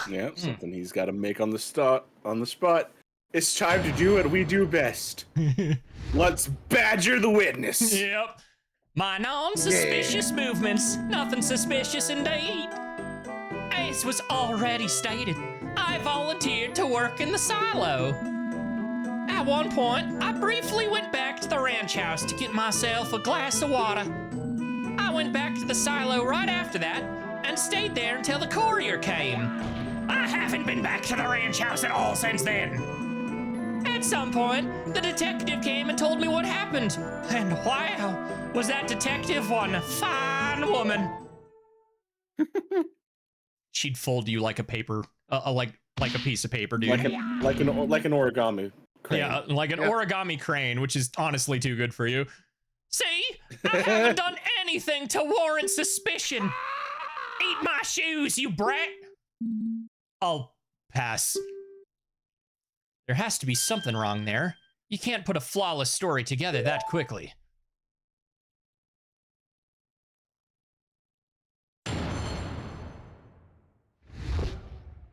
Yeah, something he's got to make on the spot. It's time to do what we do best. Let's badger the witness. Yep. My non-suspicious movements. Nothing suspicious indeed. As was already stated, I volunteered to work in the silo. At one point, I briefly went back to the ranch house to get myself a glass of water. I went back to the silo right after that and stayed there until the courier came. I haven't been back to the ranch house at all since then. At some point, the detective came and told me what happened. And wow, was that detective one fine woman. She'd fold you like a paper, like a piece of paper, dude. Like an origami crane. Yeah, like an origami crane, which is honestly too good for you. See, I haven't done anything to warrant suspicion. Eat my shoes, you brat. I'll pass. There has to be something wrong there. You can't put a flawless story together that quickly.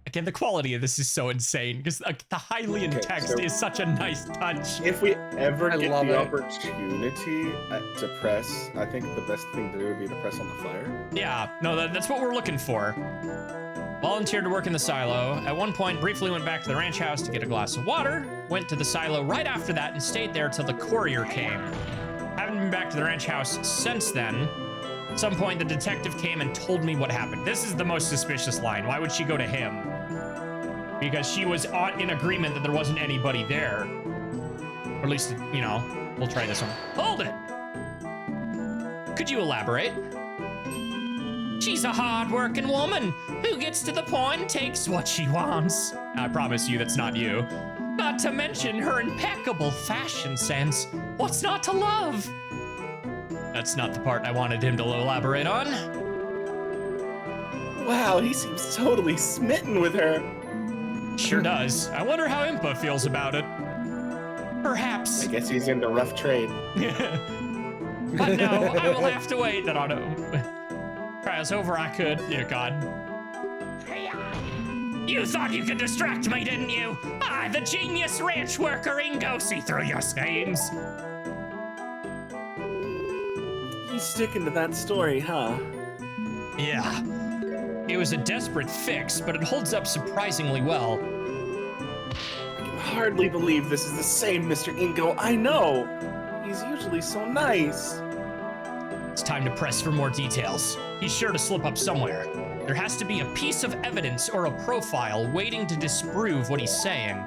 Again, the quality of this is so insane because the Hylian text is such a nice touch. If we ever get the opportunity to press, I think the best thing to do would be to press on the fire. Yeah, no, that's what we're looking for. Volunteered to work in the silo. At one point, briefly went back to the ranch house to get a glass of water. Went to the silo right after that and stayed there till the courier came. Haven't been back to the ranch house since then. At some point, the detective came and told me what happened. This is the most suspicious line. Why would she go to him? Because she was in agreement that there wasn't anybody there. Or at least, you know, we'll try this one. Hold it! Could you elaborate? She's a hard-working woman who gets to the point and takes what she wants. I promise you that's not you. Not to mention her impeccable fashion sense. What's not to love? That's not the part I wanted him to elaborate on. Wow, he seems totally smitten with her. Sure does. I wonder how Impa feels about it. Perhaps. I guess he's into rough trade. But no, I will have to wait. I don't know. Try as over I could. Dear God. You thought you could distract me, didn't you? I, the genius ranch worker Ingo, see through your schemes. He's sticking to that story, huh? Yeah. It was a desperate fix, but it holds up surprisingly well. I can hardly believe this is the same Mr. Ingo I know. He's usually so nice. It's time to press for more details. He's sure to slip up somewhere. There has to be a piece of evidence or a profile waiting to disprove what he's saying.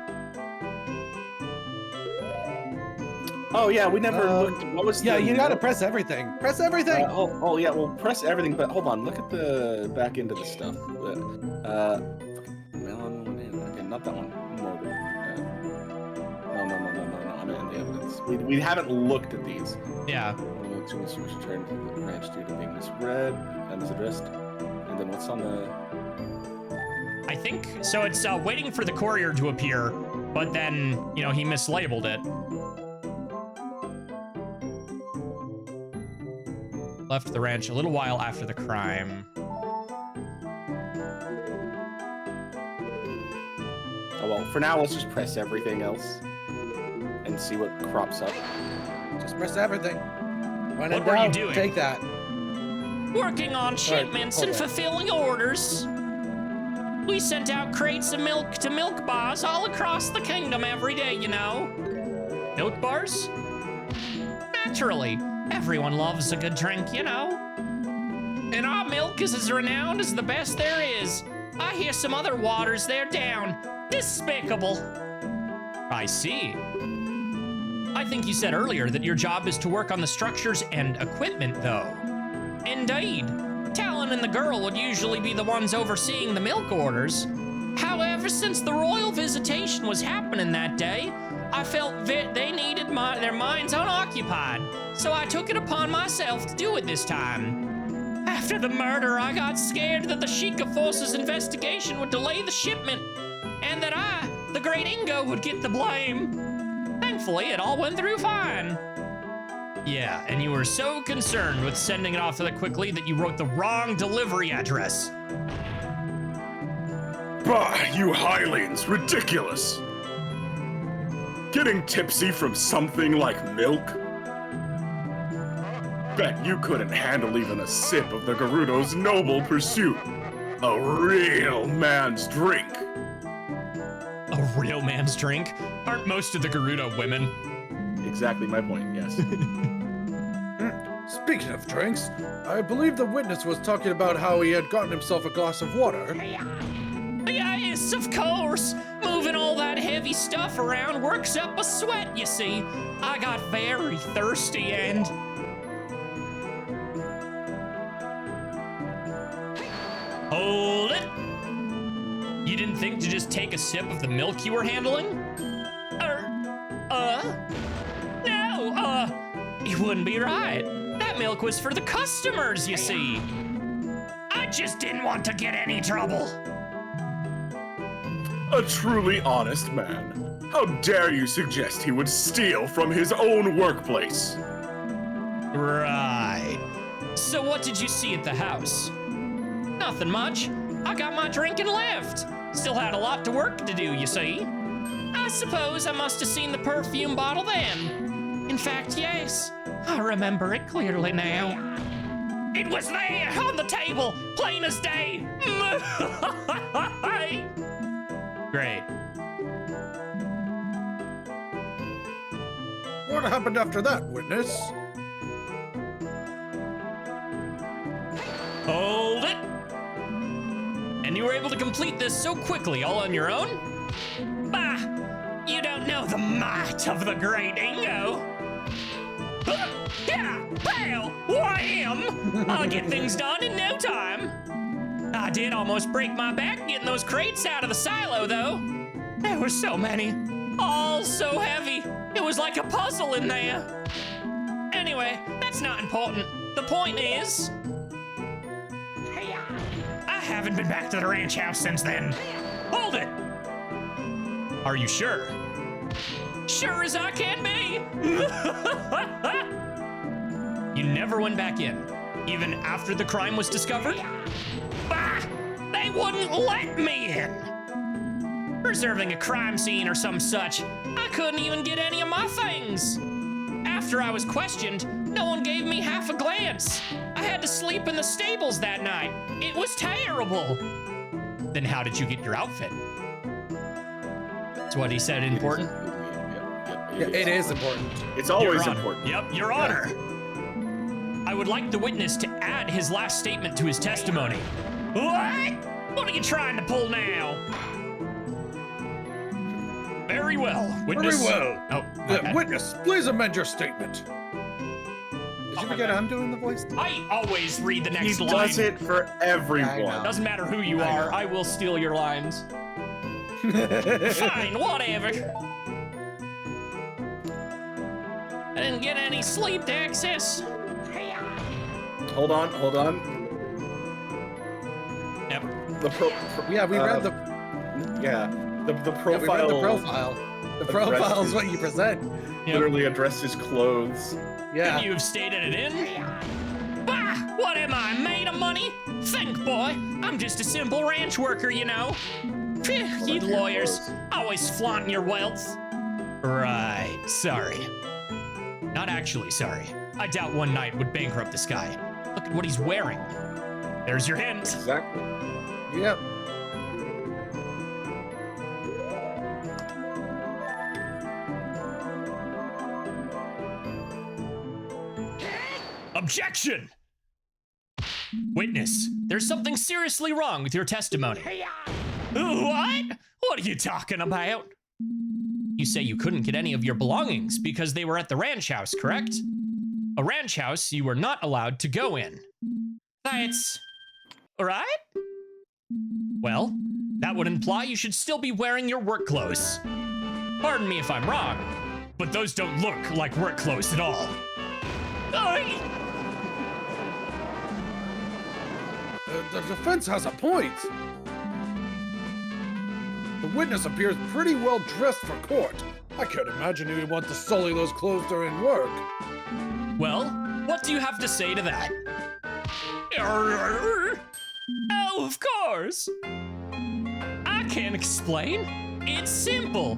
Oh yeah, we never looked. What was? Yeah, you gotta press everything. Press everything. Oh yeah, well press everything. But hold on, look at the back end of the stuff. Okay, not that one. No. I mean the evidence. We haven't looked at these. Yeah. To return to the ranch due to being misread and misaddressed. And then what's on the? I think so. It's waiting for the courier to appear, but then he mislabeled it. Left the ranch a little while after the crime. Oh well, for now let's just press everything else and see what crops up. Just press everything. What were you doing? Take that. Working on shipments and fulfilling orders. We sent out crates of milk to milk bars all across the kingdom every day, you know. Milk bars? Naturally. Everyone loves a good drink, you know. And our milk is as renowned as the best there is. I hear some other waters they're down. Despicable. I see. I think you said earlier that your job is to work on the structures and equipment, though. Indeed. Talon and the girl would usually be the ones overseeing the milk orders. However, since the royal visitation was happening that day, I felt they needed their minds unoccupied, so I took it upon myself to do it this time. After the murder, I got scared that the Sheikah Force's investigation would delay the shipment, and that I, the great Ingo, would get the blame. Thankfully, it all went through fine. Yeah, and you were so concerned with sending it off so quickly that you wrote the wrong delivery address. Bah, you Highlands, ridiculous. Getting tipsy from something like milk? Bet you couldn't handle even a sip of the Gerudo's noble pursuit. A real man's drink. A real man's drink? Aren't most of the Gerudo women? Exactly my point, yes. Speaking of drinks, I believe the witness was talking about how he had gotten himself a glass of water. Yes, of course. Moving all that heavy stuff around works up a sweat, you see. I got very thirsty and... Hold it. You didn't think to just take a sip of the milk you were handling? No, it wouldn't be right. That milk was for the customers, you see. I just didn't want to get any trouble. A truly honest man. How dare you suggest he would steal from his own workplace? Right. So what did you see at the house? Nothing much. I got my drink and left. Still had a lot of work to do, you see. I suppose I must have seen the perfume bottle then. In fact, yes. I remember it clearly now. It was there on the table, plain as day. Great. What happened after that, witness? Hold it. And you were able to complete this so quickly, all on your own? Bah! You don't know the might of the great Ingo. Yeah, pow! Wham! I'll get things done in no time. I did almost break my back getting those crates out of the silo, though. There were so many, all so heavy. It was like a puzzle in there. Anyway, that's not important. The point is, I haven't been back to the ranch house since then. Hold it! Are you sure? Sure as I can be! You never went back in, even after the crime was discovered? Bah! They wouldn't let me in! Preserving a crime scene or some such, I couldn't even get any of my things. After I was questioned, no one gave me half a glance. I had to sleep in the stables that night. It was terrible. Then how did you get your outfit? That's what he said important. Yeah, it is important. It's always Your Honor. important. Yep, Your Honor. I would like the witness to add his last statement to his testimony. What? What are you trying to pull now? Very well, witness. Very well. Oh, my bad. Witness, please amend your statement. Did you forget I'm doing the voice? I always read the He next line. does it for everyone. Doesn't matter who you are, I will steal your lines. Fine, whatever. I didn't get any sleep to access. Hold on. Yep. Yeah, we read the the yeah, we profile. read the profile. The profile is what you present. Yep. Literally addresses clothes. Yeah. You've stated it in? Bah! What am I, made of money? Think, boy. I'm just a simple ranch worker, you know. Phew, you lawyers, always flaunting your wealth. Right, sorry. Not actually sorry. I doubt one night would bankrupt this guy. Look at what he's wearing. There's your hint. Exactly. Yep. Objection! Witness, there's something seriously wrong with your testimony. What? What are you talking about? You say you couldn't get any of your belongings because they were at the ranch house, correct? A ranch house you were not allowed to go in. That's... right? Well, that would imply you should still be wearing your work clothes. Pardon me if I'm wrong, but those don't look like work clothes at all. The defense has a point. The witness appears pretty well dressed for court. I can't imagine he would want to sully those clothes during work. Well, what do you have to say to that? Oh, of course. I can't explain. It's simple.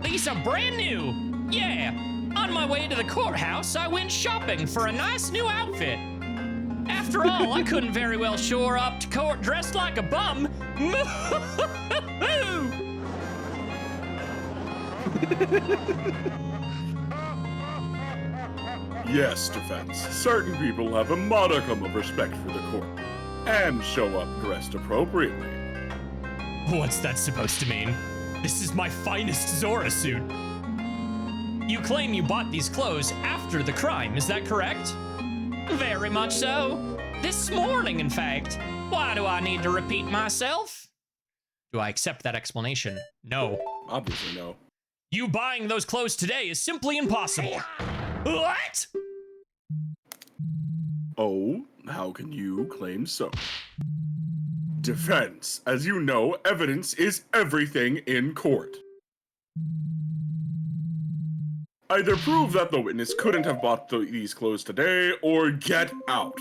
These are brand new. Yeah. On my way to the courthouse, I went shopping for a nice new outfit. After all, I couldn't very well show up to court dressed like a bum. Yes, defense. Certain people have a modicum of respect for the court and show up dressed appropriately. What's that supposed to mean? This is my finest Zora suit. You claim you bought these clothes after the crime, is that correct? Very much so. This morning, in fact. Why do I need to repeat myself? Do I accept that explanation? No. Obviously, no. You buying those clothes today is simply impossible. What? Oh, how can you claim so? Defense, as you know, evidence is everything in court. Either prove that the witness couldn't have bought these clothes today, or get out.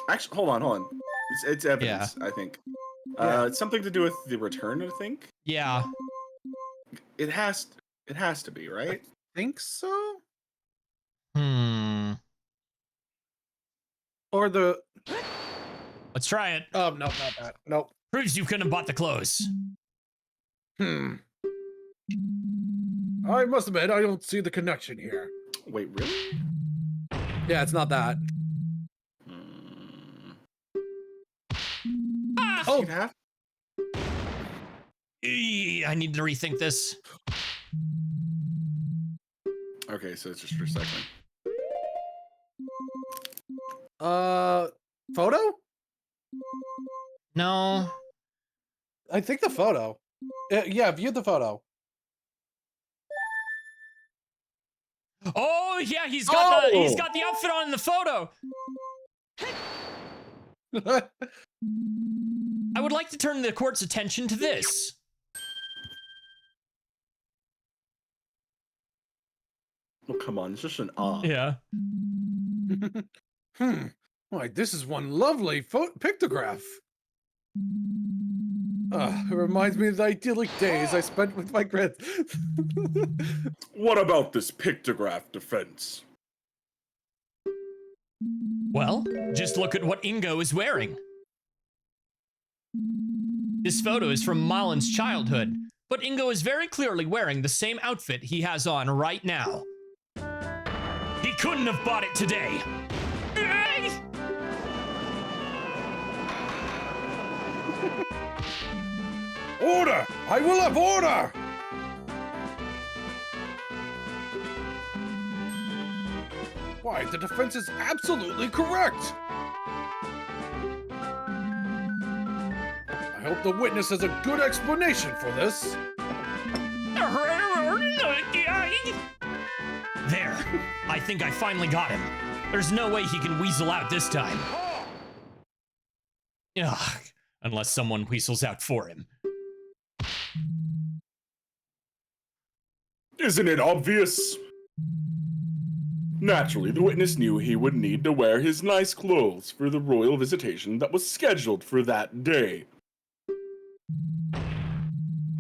Actually, hold on. It's evidence, I think. It's something to do with the return, I think. Yeah. It has to be, right? Think so? Or Or the... let's try it. Oh, no, not that. Nope. Proves you couldn't have bought the clothes. I must admit, I don't see the connection here. Wait, really? Yeah, it's not that. Ah! Oh, You'd have I need to rethink this. Okay, so it's just recycling. Photo? No. I think the photo. Yeah, view the photo. Oh yeah, he's got Oh! he's got the outfit on in the photo. I would like to turn the court's attention to this. Oh, come on, it's just an Yeah. Why, this is one lovely pictograph. It reminds me of the idyllic days I spent with my grand. What about this pictograph, defense? Well, just look at what Ingo is wearing. This photo is from Malin's childhood, but Ingo is very clearly wearing the same outfit he has on right now. He couldn't have bought it today. Order! I will have order! Why, the defense is absolutely correct! I hope the witness has a good explanation for this. There. I think I finally got him. There's no way he can weasel out this time. Ugh, unless someone weasels out for him. Isn't it obvious? Naturally, the witness knew he would need to wear his nice clothes for the royal visitation that was scheduled for that day.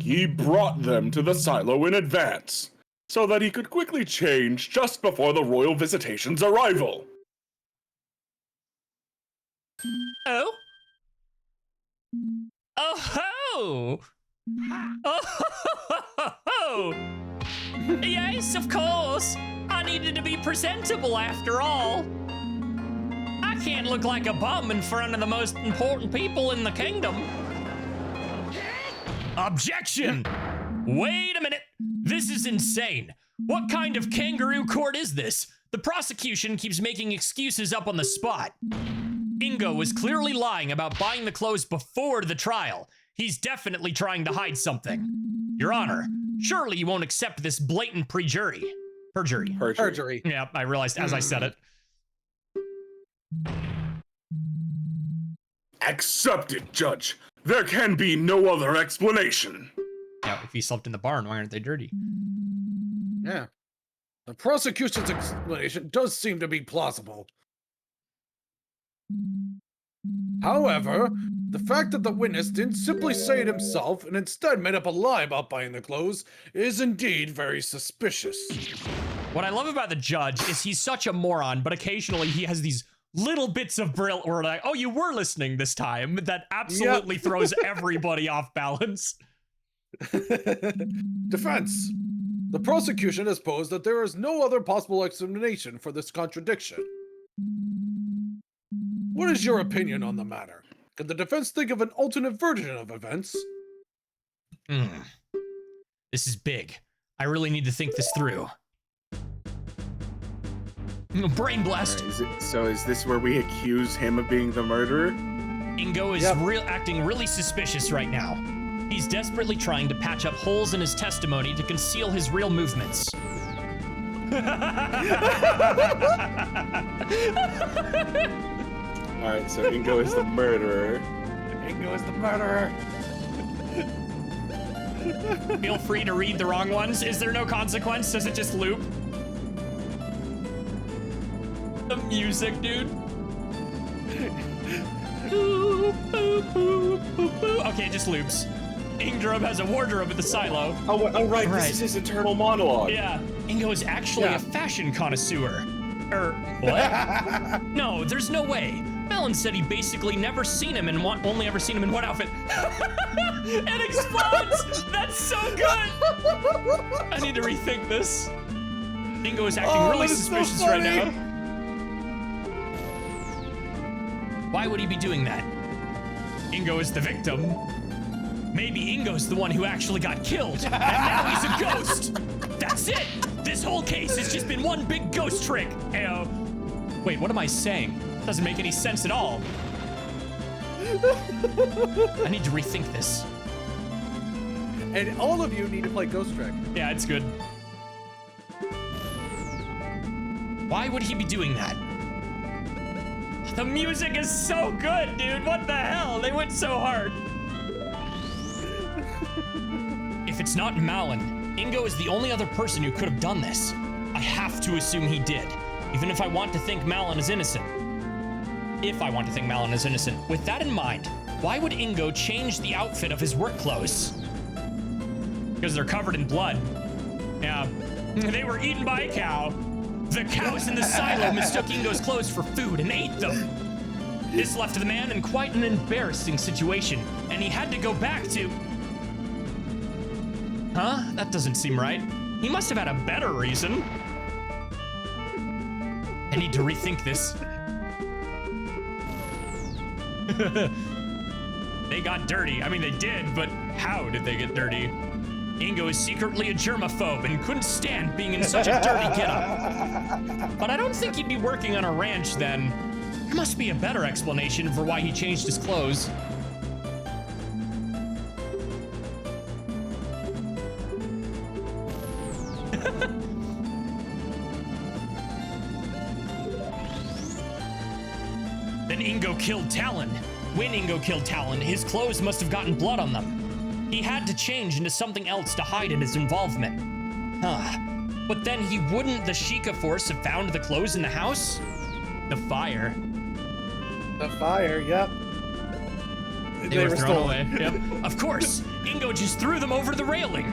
He brought them to the silo in advance, so that he could quickly change just before the royal visitation's arrival. Oh? Oh ho! Oh ho ho! Yes, of course. I needed to be presentable after all. I can't look like a bum in front of the most important people in the kingdom. Objection! Wait a minute. This is insane. What kind of kangaroo court is this? The prosecution keeps making excuses up on the spot. Ingo was clearly lying about buying the clothes before the trial. He's definitely trying to hide something. Your Honor, surely you won't accept this blatant perjury. Perjury. Yeah, I realized as I said it. Accept it, Judge. There can be no other explanation. Yeah, if he slept in the barn, why aren't they dirty? Yeah. The prosecution's explanation does seem to be plausible. However, The fact that the witness didn't simply say it himself and instead made up a lie about buying the clothes is indeed very suspicious. What I love about the judge is he's such a moron, but occasionally he has these little bits of brilliant where like, oh, you were listening this time. That absolutely throws everybody off balance. Defense. The prosecution has posed that there is no other possible explanation for this contradiction. What is your opinion on the matter? Can the defense think of an alternate version of events? This is big. I really need to think this through. Brain blast. Is this where we accuse him of being the murderer? Ingo is acting really suspicious right now. He's desperately trying to patch up holes in his testimony to conceal his real movements. Alright, so Ingo is the murderer. Ingo is the murderer. Feel free to read the wrong ones. Is there no consequence? Does it just loop? The music, dude. Okay, it just loops. Ingdrum has a wardrobe at the silo. Oh, right, this is his internal monologue. Yeah, Ingo is actually a fashion connoisseur. What? No, there's no way. Melon said he basically never seen him in only ever seen him in one outfit. It explodes! That's so good! I need to rethink this. Ingo is acting really suspicious right now. Why would he be doing that? Ingo is the victim. Maybe Ingo's the one who actually got killed, and now he's a ghost. That's it. This whole case has just been one big ghost trick. Wait, what am I saying? Doesn't make any sense at all. I need to rethink this. And all of you need to play Ghost Trick. Yeah, it's good. Why would he be doing that? The music is so good, dude. What the hell? They went so hard. If it's not Malin, Ingo is the only other person who could have done this. I have to assume he did, even if I want to think Malin is innocent. If I want to think Malin is innocent. With that in mind, why would Ingo change the outfit of his work clothes? Because they're covered in blood. Yeah, they were eaten by a cow. The cows in the silo mistook Ingo's clothes for food and ate them. This left the man in quite an embarrassing situation, and he had to go back to... Huh? That doesn't seem right. He must have had a better reason. I need to rethink this. They got dirty. I mean, they did, but how did they get dirty? Ingo is secretly a germaphobe and couldn't stand being in such a dirty getup. But I don't think he'd be working on a ranch then. There must be a better explanation for why he changed his clothes. Then Ingo killed Talon. When Ingo killed Talon, his clothes must have gotten blood on them. He had to change into something else to hide in his involvement. But then wouldn't the Sheikah force have found the clothes in the house? The fire. The fire, yep. They were thrown away. Yep. Of course, Ingo just threw them over the railing.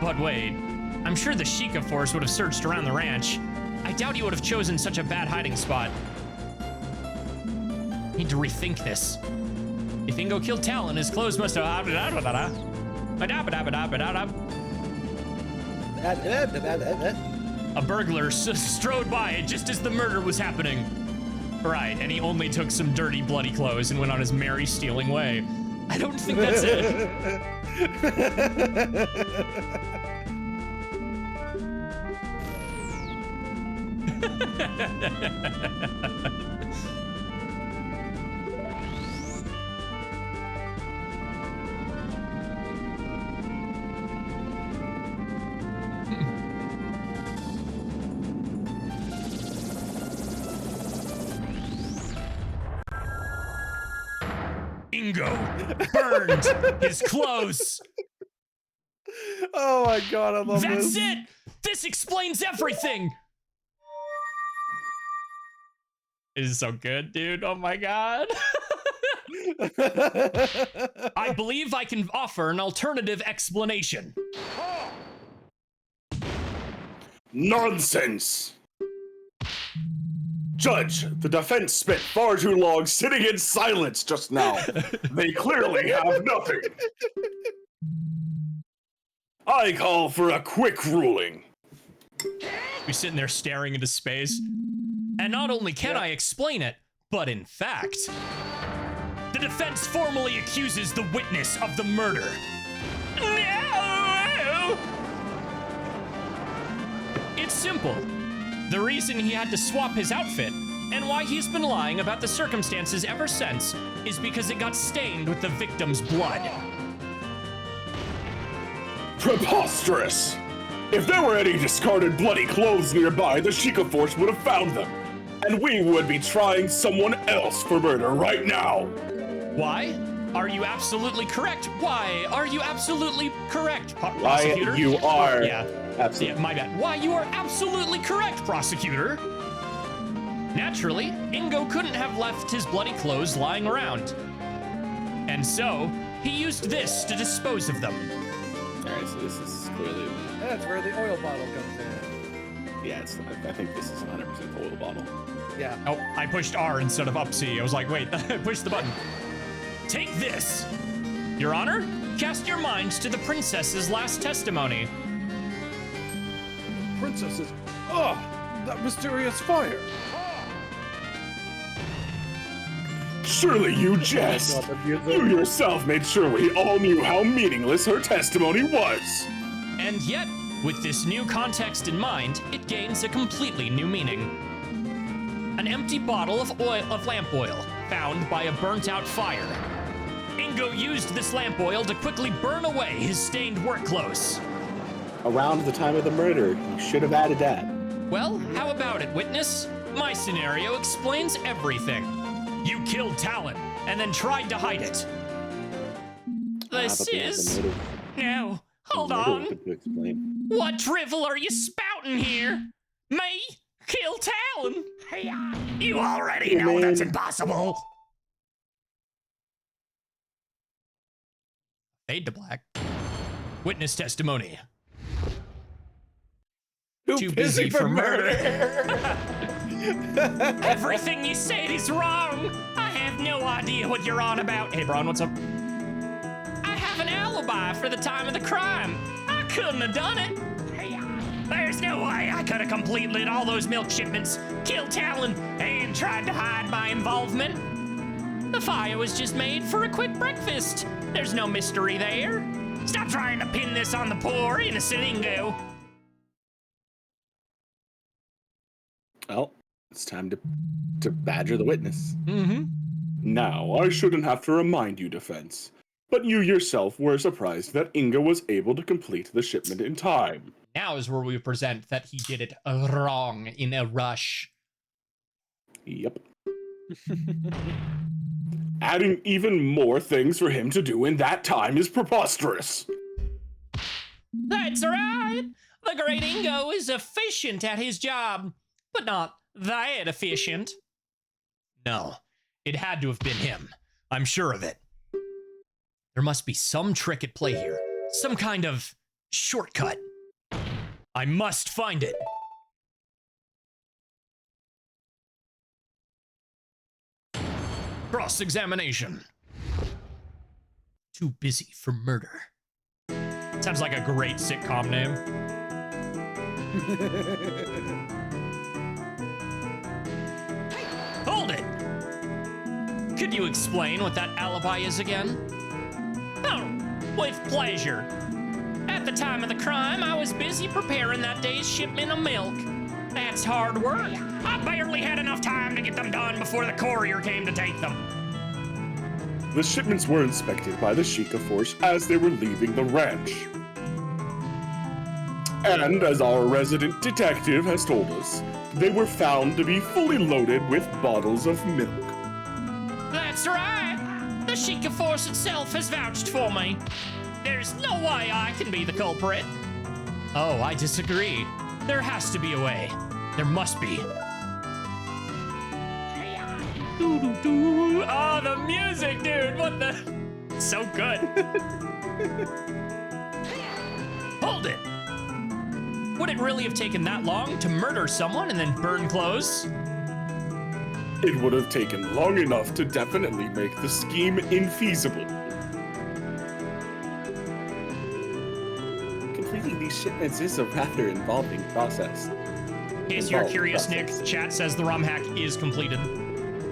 But wait, I'm sure the Sheikah force would have searched around the ranch. I doubt he would have chosen such a bad hiding spot. Need to rethink this. If Ingo killed Talon, his clothes must have... A burglar strode by just as the murder was happening. Right, and he only took some dirty, bloody clothes and went on his merry stealing way. I don't think that's it. Ingo burned his clothes. Oh my god, I love That's this. it! This explains everything! It is so good, dude. Oh my god. I believe I can offer an alternative explanation. Nonsense! Judge, the defense spent far too long sitting in silence just now. They clearly have nothing. I call for a quick ruling. We're sitting there staring into space. And not only can I explain it, but in fact, the defense formally accuses the witness of the murder. No! It's simple. The reason he had to swap his outfit and why he's been lying about the circumstances ever since is because it got stained with the victim's blood. Preposterous! If there were any discarded bloody clothes nearby, the Sheikah Force would have found them. And we would be trying someone else for murder right now. Why? Are you absolutely correct? Why are you absolutely correct, prosecutor? Why you are. Yeah. Absolutely. Yeah, my bad. Why, you are absolutely correct, prosecutor. Naturally, Ingo couldn't have left his bloody clothes lying around. And so, he used this to dispose of them. Alright, so this is clearly... That's where the oil bottle comes in. Yeah, I think this is 100% the oil bottle. Yeah. Oh, I pushed R instead of up C. I was like, wait, I pushed the button. Take this. Your Honor, cast your mind to the princess's last testimony. Princesses. Oh, that mysterious fire. Surely you jest. You yourself made sure we all knew how meaningless her testimony was. And yet, with this new context in mind, it gains a completely new meaning. An empty bottle of lamp oil, found by a burnt-out fire. Ingo used this lamp oil to quickly burn away his stained work clothes. Around the time of the murder, you should have added that. Well, how about it, witness? My scenario explains everything. You killed Talon, and then tried to hide it. This is... No, hold on. What drivel are you spouting here? Me? Kill Talon? You already know that's impossible. Fade to black. Witness testimony. Too busy for murder. Everything you said is wrong. I have no idea what you're on about. Hey, Braun, what's up? I have an alibi for the time of the crime. I couldn't have done it. There's no way I could have completed all those milk shipments, killed Talon, and tried to hide my involvement. The fire was just made for a quick breakfast. There's no mystery there. Stop trying to pin this on the poor innocent Ingo. Well, it's time to badger the witness. Mm-hmm. Now, I shouldn't have to remind you, defense, but you yourself were surprised that Inga was able to complete the shipment in time. Now is where we present that he did it wrong in a rush. Yep. Adding even more things for him to do in that time is preposterous. That's right. The great Ingo is efficient at his job, but not that efficient. No, it had to have been him. I'm sure of it. There must be some trick at play here. Some kind of shortcut. I must find it. Cross-examination. Too busy for murder. Sounds like a great sitcom name. Hold it! Could you explain what that alibi is again? Oh, with pleasure. At the time of the crime, I was busy preparing that day's shipment of milk. That's hard work. I barely had enough time to get them done before the courier came to take them. The shipments were inspected by the Sheikah Force as they were leaving the ranch. And as our resident detective has told us, they were found to be fully loaded with bottles of milk. That's right. The Sheikah Force itself has vouched for me. There's no way I can be the culprit. Oh, I disagree. There has to be a way. There must be. do. Oh, the music, dude. What the? So good. Hold it. Would it really have taken that long to murder someone and then burn clothes? It would have taken long enough to definitely make the scheme infeasible. Completing these shipments is a rather involving process. In case you're curious, Nick, chat says the ROM hack is completed.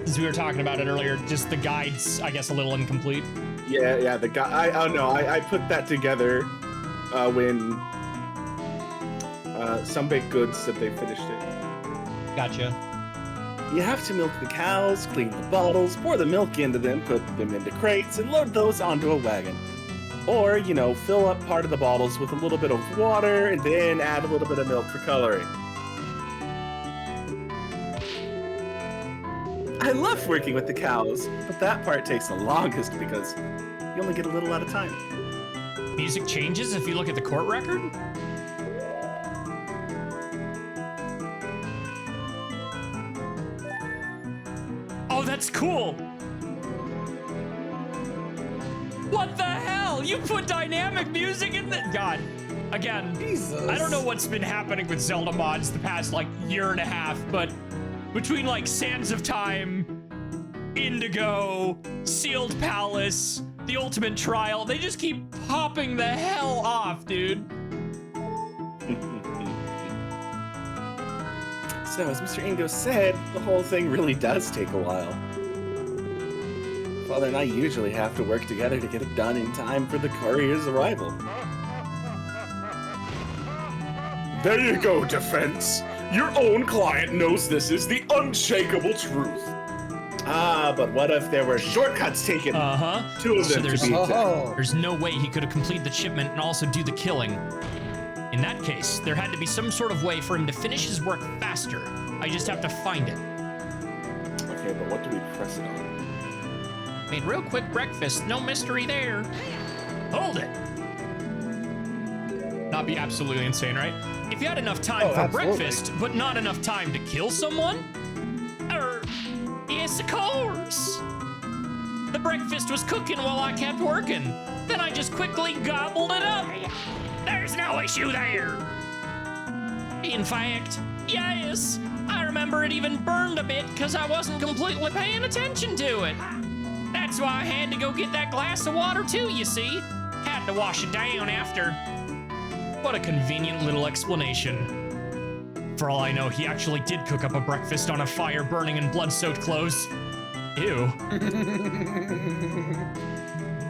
As we were talking about it earlier, just the guide's, I guess, a little incomplete. Yeah, the guy. I don't know. I put that together when Some Baked Goods said they finished it. Gotcha. You have to milk the cows, clean the bottles, pour the milk into them, put them into crates, and load those onto a wagon. Or, fill up part of the bottles with a little bit of water, and then add a little bit of milk for coloring. I love working with the cows, but that part takes the longest because you only get a little at a time. Music changes if you look at the court record? Oh, that's cool! What the hell? You put dynamic music in the... God. Again, Jesus. I don't know what's been happening with Zelda mods the past, year and a half, but between, Sands of Time, Indigo, Sealed Palace, The Ultimate Trial, they just keep popping the hell off, dude. So, as Mr. Ingo said, the whole thing really does take a while. Father and I usually have to work together to get it done in time for the courier's arrival. There you go, Defense. Your own client knows this is the unshakable truth. Ah, but what if there were shortcuts taken? Uh-huh. 2 of them to be exact. There's no way he could have completed the shipment and also do the killing. In that case, there had to be some sort of way for him to finish his work faster. I just have to find it. Okay, but what do we press it on? Made real quick breakfast, no mystery there. Hold it. That'd be absolutely insane, right? If you had enough time for absolutely. breakfast, but not enough time to kill someone? Yes, of course. The breakfast was cooking while I kept working. Then I just quickly gobbled it up. There's no issue there. In fact, yes, I remember it even burned a bit because I wasn't completely paying attention to it. That's why I had to go get that glass of water too, you see. Had to wash it down after. What a convenient little explanation. For all I know, he actually did cook up a breakfast on a fire burning in blood-soaked clothes. Ew.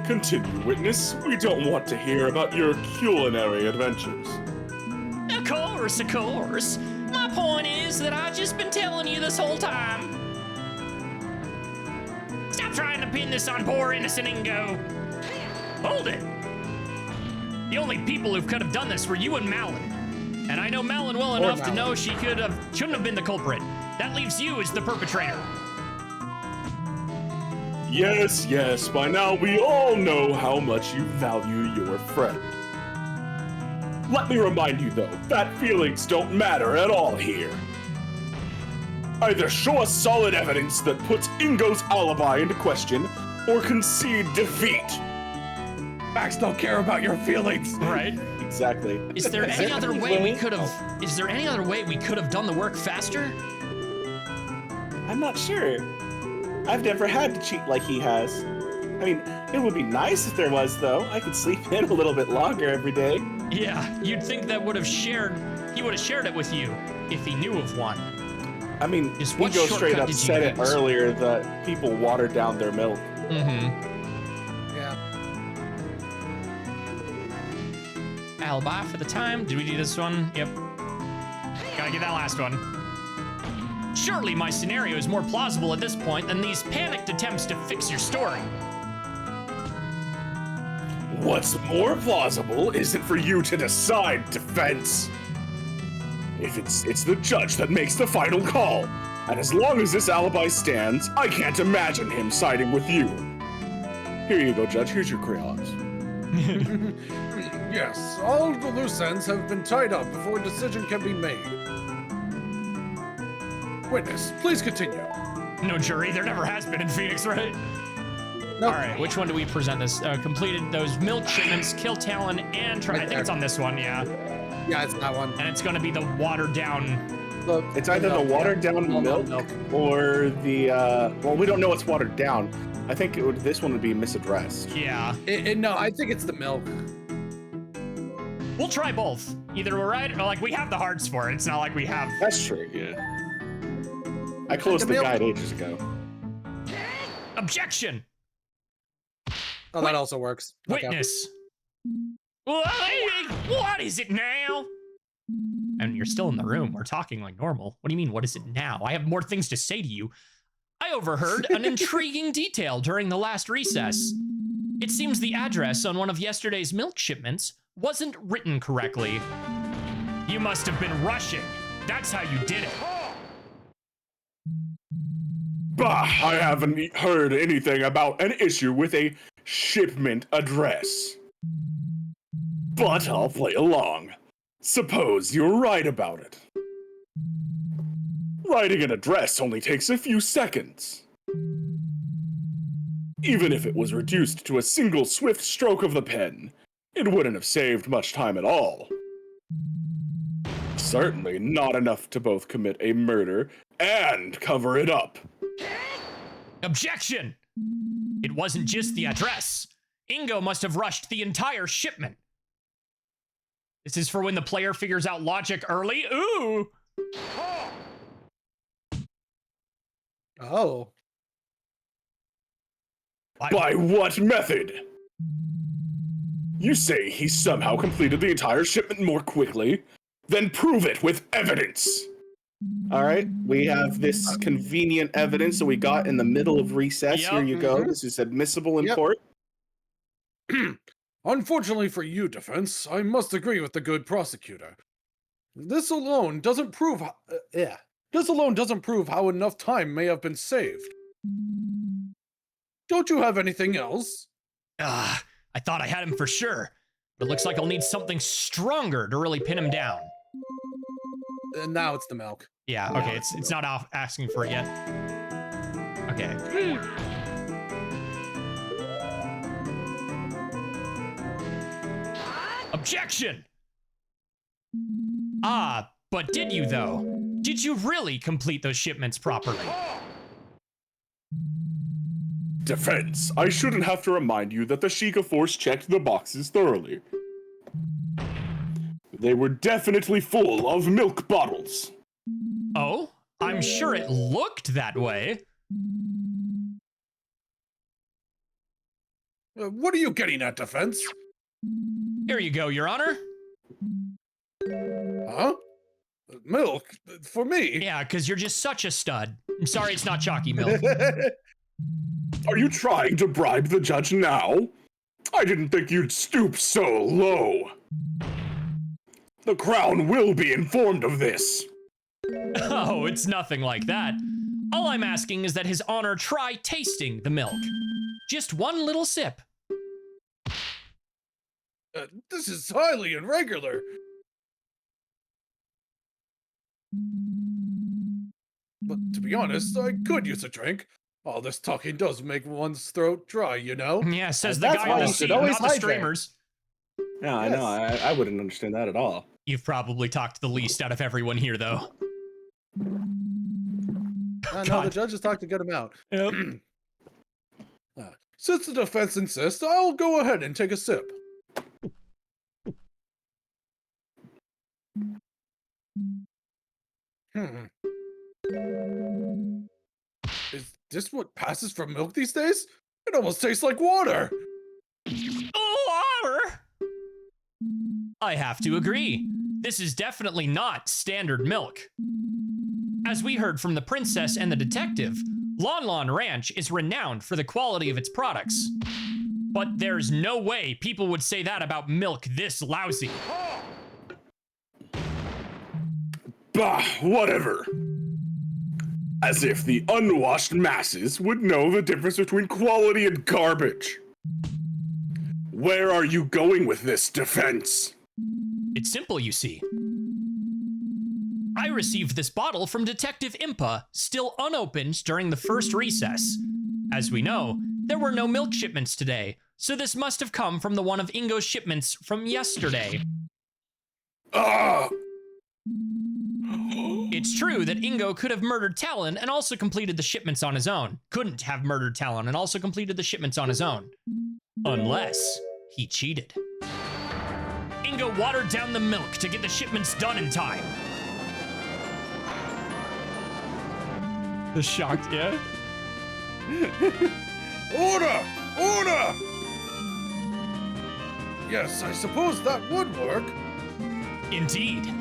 Continue, witness. We don't want to hear about your culinary adventures. Of course, of course. My point is that I've just been telling you this whole time. Stop trying to pin this on poor innocent Ingo. Hold it. The only people who could have done this were you and Malin. And I know Malin well enough to know she shouldn't have been the culprit. That leaves you as the perpetrator. Yes, by now we all know how much you value your friend. Let me remind you though, that feelings don't matter at all here. Either show us solid evidence that puts Ingo's alibi into question, or concede defeat. Facts don't care about your feelings. Right? Exactly. Is there any other way we could have... Is there any other way we could have done the work faster? I'm not sure. I've never had to cheat like he has. I mean, it would be nice if there was, though. I could sleep in a little bit longer every day. Yeah, you'd think that he would have shared it with you if he knew of one. I mean, Just what Ingo straight shortcut up did you said it use? earlier that people watered down their milk. Mm-hmm. Yeah. Alibi for the time. Did we do this one? Yep. Gotta get that last one. Surely my scenario is more plausible at this point than these panicked attempts to fix your story. What's more plausible isn't for you to decide, Defense. If it's the judge that makes the final call. And as long as this alibi stands, I can't imagine him siding with you. Here you go, Judge. Here's your crayons. Yes, all the loose ends have been tied up before a decision can be made. Witness, please continue. No jury. There never has been in Phoenix, right? Nope. All right, which one do we present this? Completed those milk shipments, kill Talon, and try. I think it's on this one, yeah. Yeah, it's that one. And it's gonna be the watered down. Look, It's either the watered down milk or the, well, we don't know what's watered down. I think this one would be misaddressed. Yeah. No, I think it's the milk. We'll try both. Either we're right, or like we have the hearts for it. It's not like we have. That's true, yeah. I closed the guide ages ago. Objection! Oh, that also works. Okay. Witness. What is it now? And you're still in the room. We're talking like normal. What do you mean, what is it now? I have more things to say to you. I overheard an intriguing detail during the last recess. It seems the address on one of yesterday's milk shipments wasn't written correctly. You must have been rushing. That's how you did it. Bah, I haven't heard anything about an issue with a shipment address. But I'll play along. Suppose you're right about it. Writing an address only takes a few seconds. Even if it was reduced to a single swift stroke of the pen, it wouldn't have saved much time at all. Certainly not enough to both commit a murder and cover it up. Objection! It wasn't just the address. Ingo must have rushed the entire shipment. This is for when the player figures out logic early. Ooh! Oh. By what method? You say he somehow completed the entire shipment more quickly? Then prove it with evidence! Alright, we have this convenient evidence that we got in the middle of recess. Yep. Here you go. This is admissible in court. Unfortunately for you, defense, I must agree with the good prosecutor. This alone doesn't prove how enough time may have been saved. Don't you have anything else? I thought I had him for sure. But it looks like I'll need something stronger to really pin him down. And now it's the milk. Yeah, okay, it's not asking for it yet. Okay. Objection! But did you though? Did you really complete those shipments properly? Defense, I shouldn't have to remind you that the Sheikah Force checked the boxes thoroughly. They were definitely full of milk bottles. Oh? I'm sure it looked that way. What are you getting at, defense? Here you go, Your Honor. Huh? Milk? For me? Yeah, because you're just such a stud. I'm sorry it's not chalky milk. Are you trying to bribe the judge now? I didn't think you'd stoop so low. The Crown will be informed of this. Oh, it's nothing like that. All I'm asking is that His Honor try tasting the milk. Just one little sip. This is highly irregular. But to be honest, I could use a drink. All this talking does make one's throat dry, you know? Yeah, says the That's guy why on the you seat, should not always the hydrate. streamers. Yeah, I know. I wouldn't understand that at all. You've probably talked the least out of everyone here, though. No, God. the judge has talked a good amount. Yep. Since the defense insists, I'll go ahead and take a sip. Is this what passes for milk these days? It almost tastes like water. Water! I have to agree. This is definitely not standard milk. As we heard from the princess and the detective, Lon Lon Ranch is renowned for the quality of its products. But there's no way people would say that about milk this lousy. Bah, whatever. As if the unwashed masses would know the difference between quality and garbage. Where are you going with this, defense? It's simple, you see. I received this bottle from Detective Impa, still unopened during the first recess. As we know, there were no milk shipments today, so this must have come from one of Ingo's shipments from yesterday. Ah! It's true that Ingo could have murdered Talon and also completed the shipments on his own. Couldn't have murdered Talon and also completed the shipments on his own. Unless he cheated. Ingo watered down the milk to get the shipments done in time. The shocked, yeah? Order! Order! Yes, I suppose that would work. Indeed.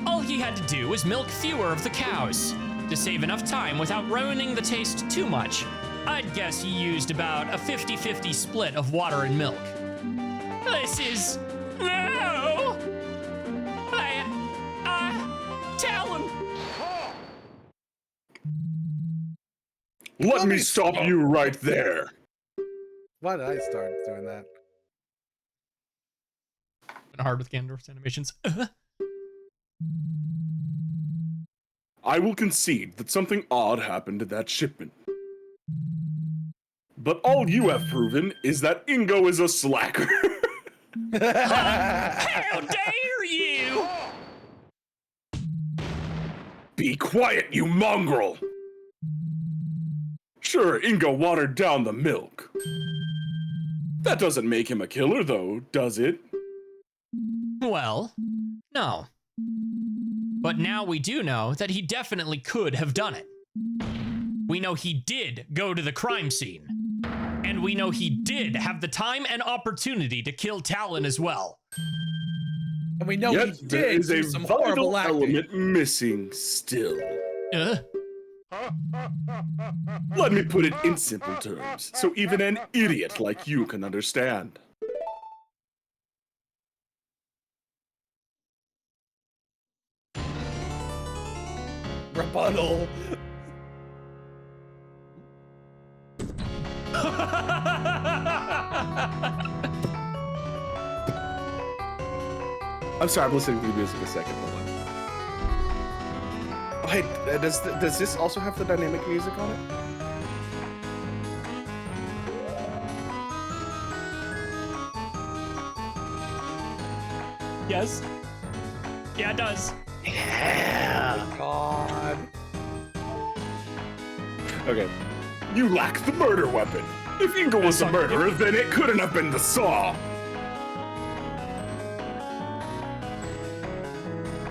All he had to do was milk fewer of the cows. To save enough time without ruining the taste too much, I'd guess he used about a 50-50 split of water and milk. This is... No! Talon! Let me stop you right there. Why did I start doing that? Been hard with Ganondorf's animations. I will concede that something odd happened to that shipment. But all you have proven is that Ingo is a slacker. How dare you! Be quiet, you mongrel! Sure, Ingo watered down the milk. That doesn't make him a killer, though, does it? Well, no. But now we do know that he definitely could have done it. We know he did go to the crime scene. And we know he did have the time and opportunity to kill Talon as well. And we know Yet he there did is do a some vital horrible acting. element missing still. Uh? Let me put it in simple terms, so even an idiot like you can understand. Rebuttal. I'm sorry, I'm listening to the music a second. Hold on. Oh, hey, does this also have the dynamic music on it? Yes. Yeah, it does. God. Okay. You lack the murder weapon. If Ingo was a murderer, then it couldn't have been the saw.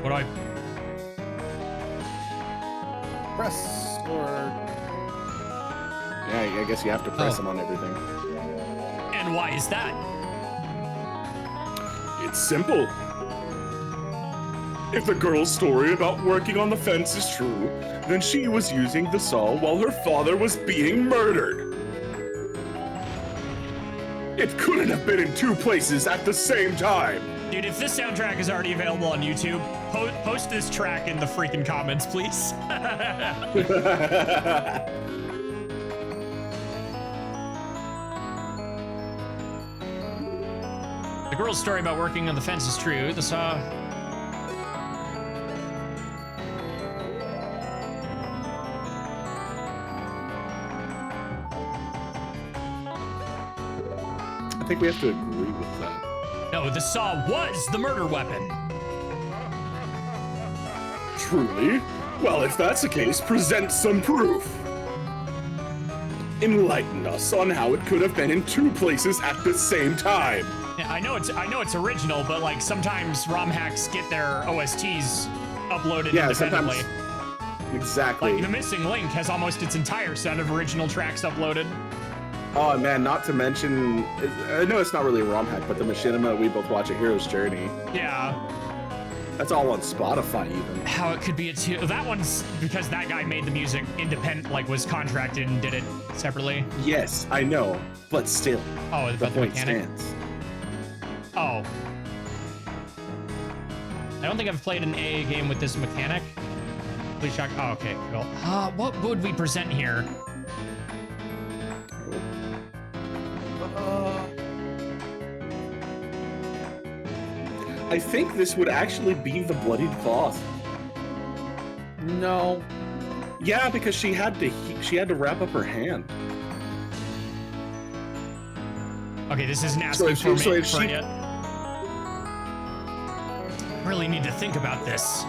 What do I... Press or... Yeah, I guess you have to press Oh. him on everything. And why is that? It's simple. If the girl's story about working on the fence is true, then she was using the saw while her father was being murdered. It couldn't have been in two places at the same time. Dude, if this soundtrack is already available on YouTube, post this track in the freaking comments, please. The girl's story about working on the fence is true. The saw... I think we have to agree with that. No, the saw was the murder weapon. Truly? Well, if that's the case, present some proof. Enlighten us on how it could have been in two places at the same time. Yeah, I know it's original, but like sometimes ROM hacks get their OSTs uploaded independently. Exactly. Like The Missing Link has almost its entire set of original tracks uploaded. Oh man, not to mention, I know it's not really a ROM hack, but the Machinima We Both Watch a Hero's Journey. Yeah. That's all on Spotify even. How it could be a two. That one's because that guy made the music independent, like was contracted and did it separately. Yes, I know, but still, Oh, the about the point mechanic. stands. Oh. I don't think I've played an AA game with this mechanic. Please shock. Oh, okay, cool. What would we present here? I think this would actually be the bloodied cloth. No. Yeah, because she had to wrap up her hand. Okay, this isn't So asking if for she- me so for if she- it. Really need to think about this.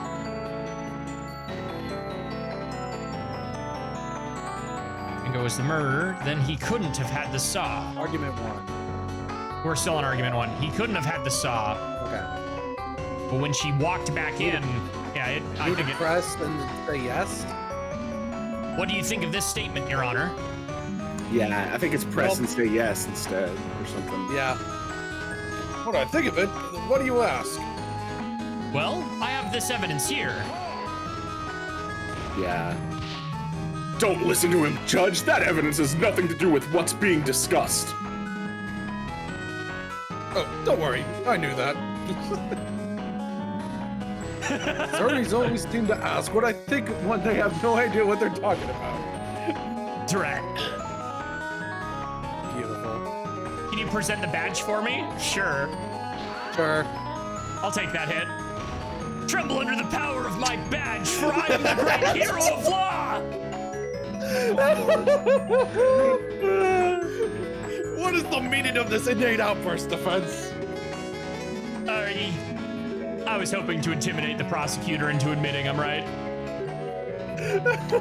Ingo was the murderer, then he couldn't have had the saw. Argument 1. We're still on argument 1. He couldn't have had the saw, Okay. but when she walked back in, I You think it. press and say yes? What do you think of this statement, Your Honor? Yeah, I think it's press Well- and say yes instead, or something. Yeah. What do I think of it? What do you ask? Well, I have this evidence here. Yeah. Don't listen to him, Judge. That evidence has nothing to do with what's being discussed. Oh, don't worry. I knew that. Attorneys always seem to ask what I think when they have no idea what they're talking about. Drat. Beautiful. Can you present the badge for me? Sure. Sure. I'll take that hit. Tremble under the power of my badge, for I am the great hero of law! What is the meaning of this innate outburst defense? I was hoping to intimidate the prosecutor into admitting I'm right.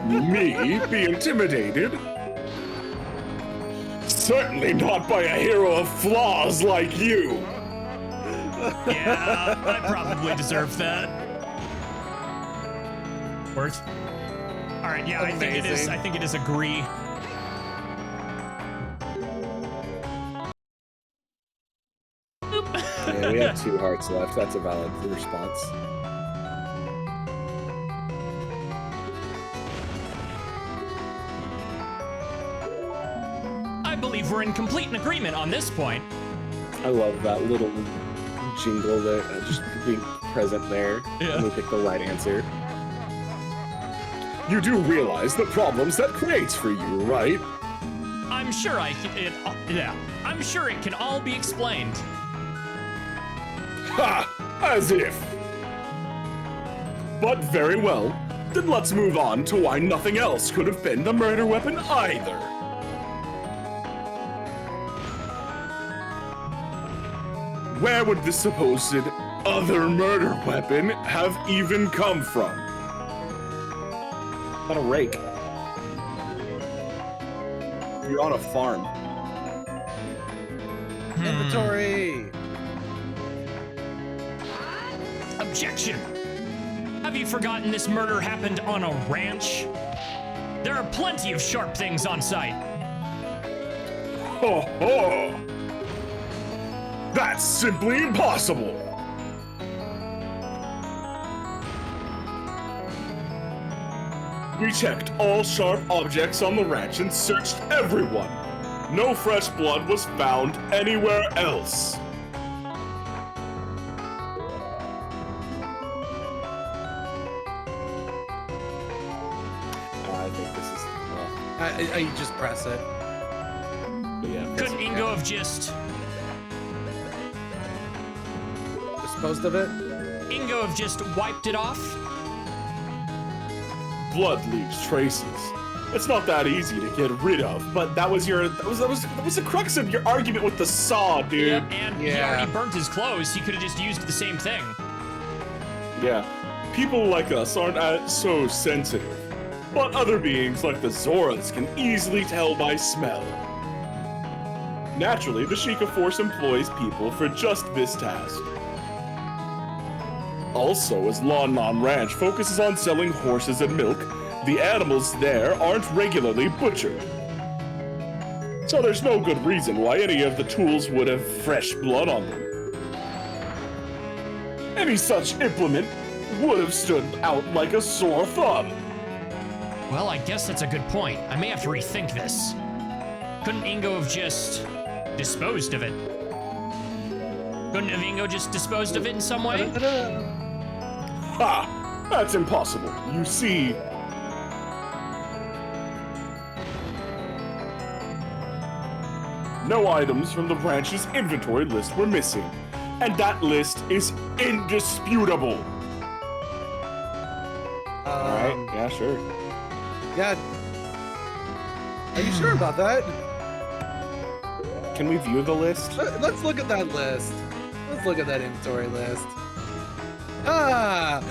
Me be intimidated? Certainly not by a hero of flaws like you. Yeah, I probably deserve that. Worth. All right, yeah, I think it is. Amazing. I think it is agree. Yeah, we have 2 hearts left. That's a valid response. I believe we're in complete agreement on this point. I love that little jingle that just being present there. Yeah. And we pick the right answer. You do realize the problems that creates for you, right? I'm sure I'm sure it can all be explained. Ha! As if. But very well. Then let's move on to why nothing else could have been the murder weapon either. Where would the supposed other murder weapon have even come from? Not a rake. You're on a farm. Inventory. Objection! Have you forgotten this murder happened on a ranch? There are plenty of sharp things on site. Ho ho! That's simply impossible! We checked all sharp objects on the ranch and searched everyone. No fresh blood was found anywhere else. I think this is I just press it. yeah. Couldn't Ingo have just Disposed of it? Ingo have just wiped it off? Blood leaves traces. It's not that easy to get rid of, but that was the crux of your argument with the saw, dude. And he Yeah. already burnt his clothes. He could have just used the same thing. Yeah. People like us aren't so sensitive, but other beings like the Zoras can easily tell by smell. Naturally, the Sheikah Force employs people for just this task. Also, as Lon Non Ranch focuses on selling horses and milk, the animals there aren't regularly butchered. So there's no good reason why any of the tools would have fresh blood on them. Any such implement would have stood out like a sore thumb. Well, I guess that's a good point. I may have to rethink this. Couldn't Ingo have just disposed of it? Couldn't have Ingo just disposed of it in some way? Ha! That's impossible. You see, no items from the ranch's inventory list were missing, and that list is indisputable. Alright, Yeah, sure. Yeah. Are you sure about that? Can we view the list? Let's look at that list. Let's look at that inventory list. Ah!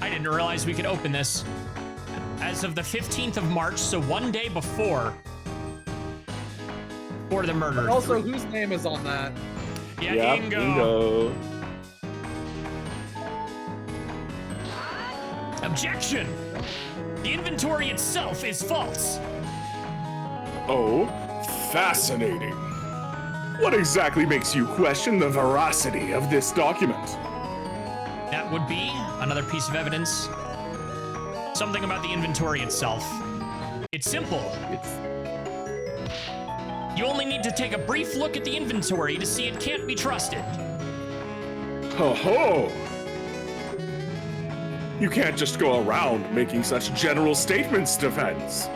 I didn't realize we could open this. As of the 15th of March, so one day before the murder. Also, whose name is on that? Yeah, Yep, Ingo. Objection! The inventory itself is false. Oh, fascinating. What exactly makes you question the veracity of this document? That would be another piece of evidence. Something about the inventory itself. It's simple. You only need to take a brief look at the inventory to see it can't be trusted. Ho ho! You can't just go around making such general statements, Defense.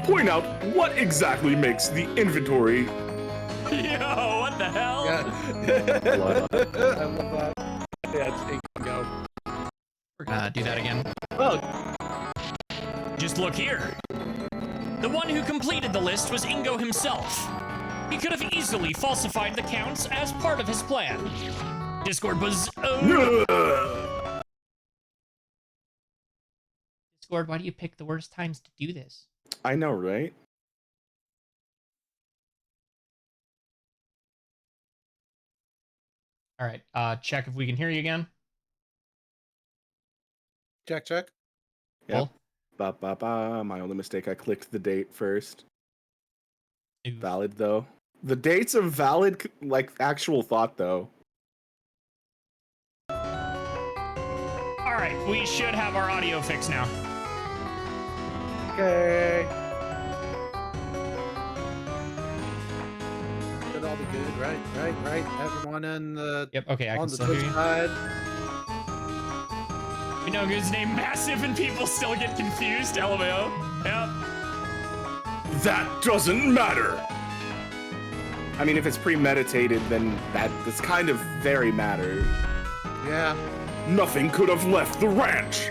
Point out what exactly makes the inventory. Yo, what the hell? Yeah. I love that. Yeah, it's Ingo. We're gonna do that again. Oh, Just look here. The one who completed the list was Ingo himself. He could have easily falsified the counts as part of his plan. Discord was... Discord, why do you pick the worst times to do this? I know, right? All right, check if we can hear you again. check. Yep. Cool. My only mistake, I clicked the date first. Ooh. Valid, though. The date's a valid, like, actual thought, though. All right, we should have our audio fixed now. Okay. Should all be good, right? Everyone in the Yep, okay, I on can the still hear Twitch you. side. We know his name Massive and people still get confused, LMAO. Yep. That doesn't matter! I mean, if it's premeditated, then that's kind of very matter. Yeah. Nothing could have left the ranch!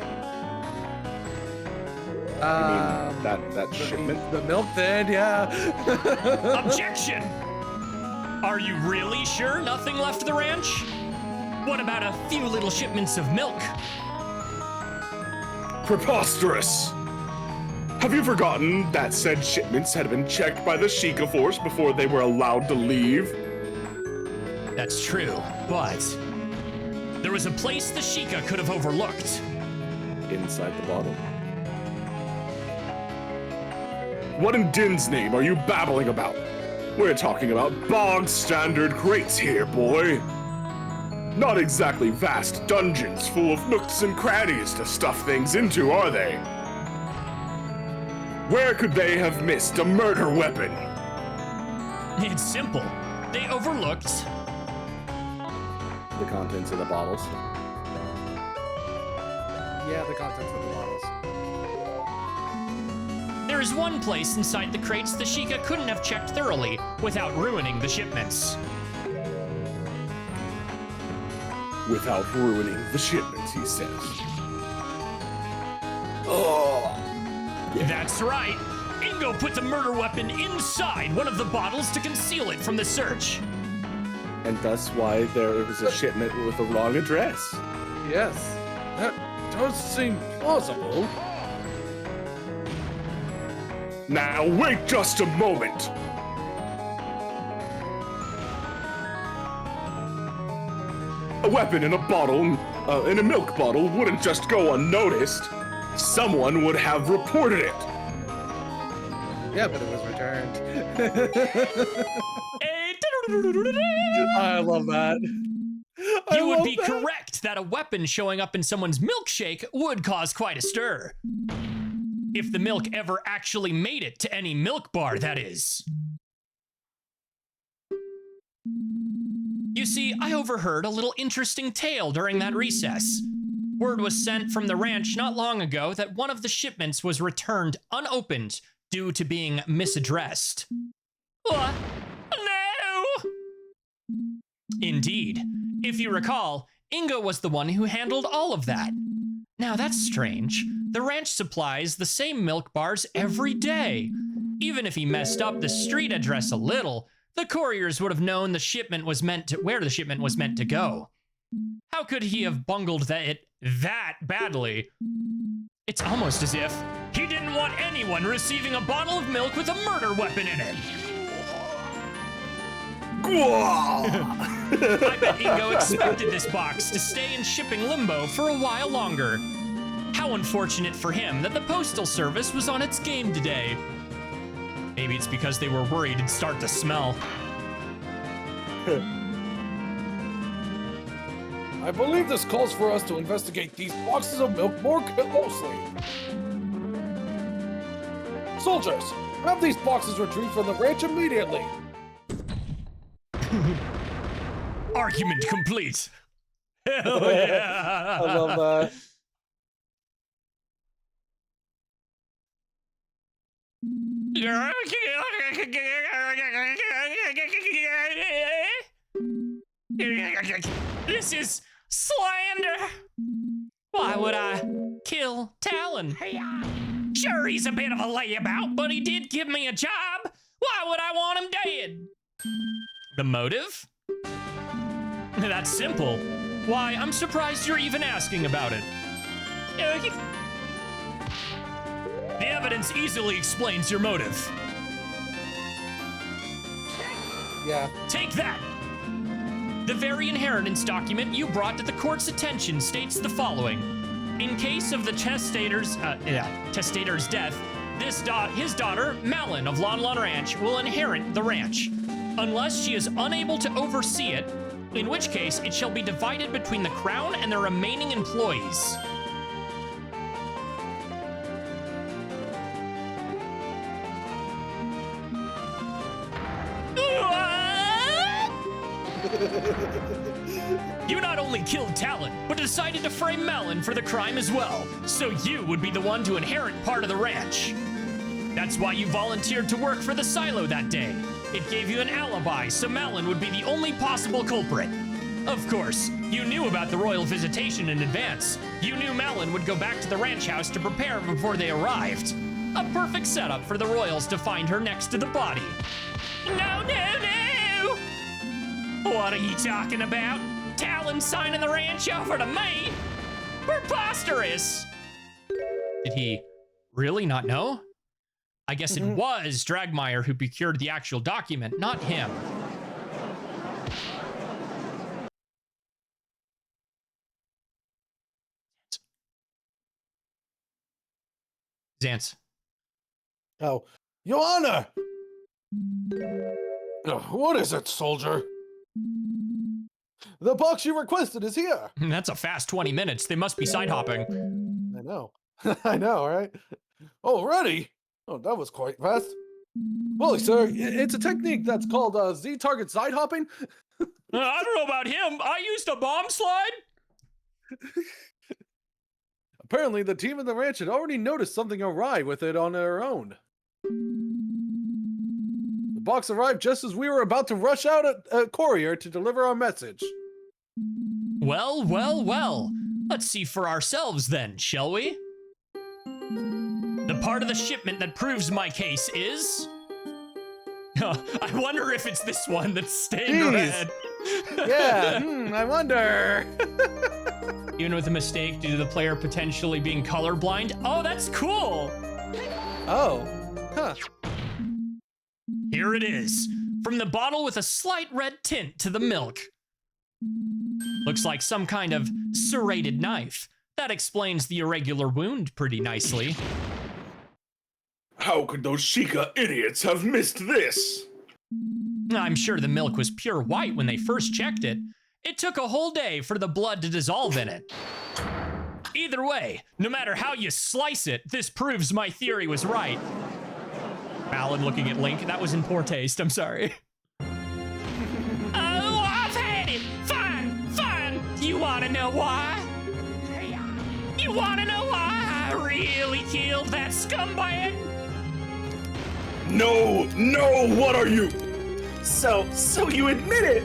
That shipment? The milk then, yeah. Objection! Are you really sure nothing left the ranch? What about a few little shipments of milk? Preposterous! Have you forgotten that said shipments had been checked by the Sheikah Force before they were allowed to leave? That's true, but there was a place the Sheikah could have overlooked. Inside the bottle. What in Din's name are you babbling about? We're talking about bog standard crates here, boy. Not exactly vast dungeons full of nooks and crannies to stuff things into, are they? Where could they have missed a murder weapon? It's simple. They overlooked The contents of the bottles. Yeah, the contents of the bottles. there is one place inside the crates the Sheikah couldn't have checked thoroughly without ruining the shipments. Without ruining the shipments, he says. Oh. That's right. Ingo put the murder weapon inside one of the bottles to conceal it from the search. And thus why there was a shipment with the wrong address. Yes, that does seem plausible. Now wait just a moment. A weapon in a bottle, in a milk bottle, wouldn't just go unnoticed. Someone would have reported it. Yeah, but it was returned. You I love that. I would love be that. correct that a weapon showing up in someone's milkshake would cause quite a stir. If the milk ever actually made it to any milk bar, that is. You see, I overheard a little interesting tale during that recess. Word was sent from the ranch not long ago that one of the shipments was returned unopened due to being misaddressed. What? No! Indeed. If you recall, Ingo was the one who handled all of that. Now that's strange. The ranch supplies the same milk bars every day. Even if he messed up the street address a little, the couriers would have known the shipment was meant to where the shipment was meant to go. How could he have bungled it that badly? It's almost as if he didn't want anyone receiving a bottle of milk with a murder weapon in it. I bet Ingo expected this box to stay in shipping limbo for a while longer. How unfortunate for him that the Postal Service was on its game today. Maybe it's because they were worried it'd start to smell. I believe this calls for us to investigate these boxes of milk more closely. Soldiers, have these boxes retrieved from the ranch immediately. Argument complete. Hell yeah. I love that. This is slander. Why would I kill Talon? Sure, he's a bit of a layabout, but he did give me a job. Why would I want him dead? The motive? That's simple. Why, I'm surprised you're even asking about it. The evidence easily explains your motive. Yeah. Take that! The very inheritance document you brought to the court's attention states the following. In case of the testator's death, his daughter, Malin of Lon Lon Ranch, will inherit the ranch, unless she is unable to oversee it, in which case it shall be divided between the crown and the remaining employees. You not only killed Talon, but decided to frame Malin for the crime as well, so you would be the one to inherit part of the ranch. That's why you volunteered to work for the silo that day. It gave you an alibi, so Malin would be the only possible culprit. Of course, you knew about the royal visitation in advance. You knew Malin would go back to the ranch house to prepare before they arrived. A perfect setup for the royals to find her next to the body. No, no, no! What are you talking about? Talon signing the ranch over to me? Preposterous! Did he really not know? I guess it was Dragmeyer who procured the actual document, not him. Zance. Oh, Your Honor! What is it, soldier? The box you requested is here. That's a fast 20 minutes. They must be side hopping. I know. I know, right? Already? Oh, that was quite fast. Well, sir, it's a technique that's called Z-target side hopping. I don't know about him. I used a bomb slide. Apparently, the team in the ranch had already noticed something awry with it on their own. The box arrived just as we were about to rush out a courier to deliver our message. Well, well, well. Let's see for ourselves then, shall we? The part of the shipment that proves my case is... I wonder if it's this one that's stained red. Yeah, I wonder. Even with a mistake due to the player potentially being colorblind. Oh, that's cool. Oh, huh. Here it is. From the bottle with a slight red tint to the milk. Looks like some kind of serrated knife. That explains the irregular wound pretty nicely. How could those Sheikah idiots have missed this? I'm sure the milk was pure white when they first checked it. It took a whole day for the blood to dissolve in it. Either way, no matter how you slice it, this proves my theory was right. Alan looking at Link, that was in poor taste, I'm sorry. Oh, I've had it! Fine! You wanna know why? You wanna know why I really killed that scumbag? No, what are you? So you admit it?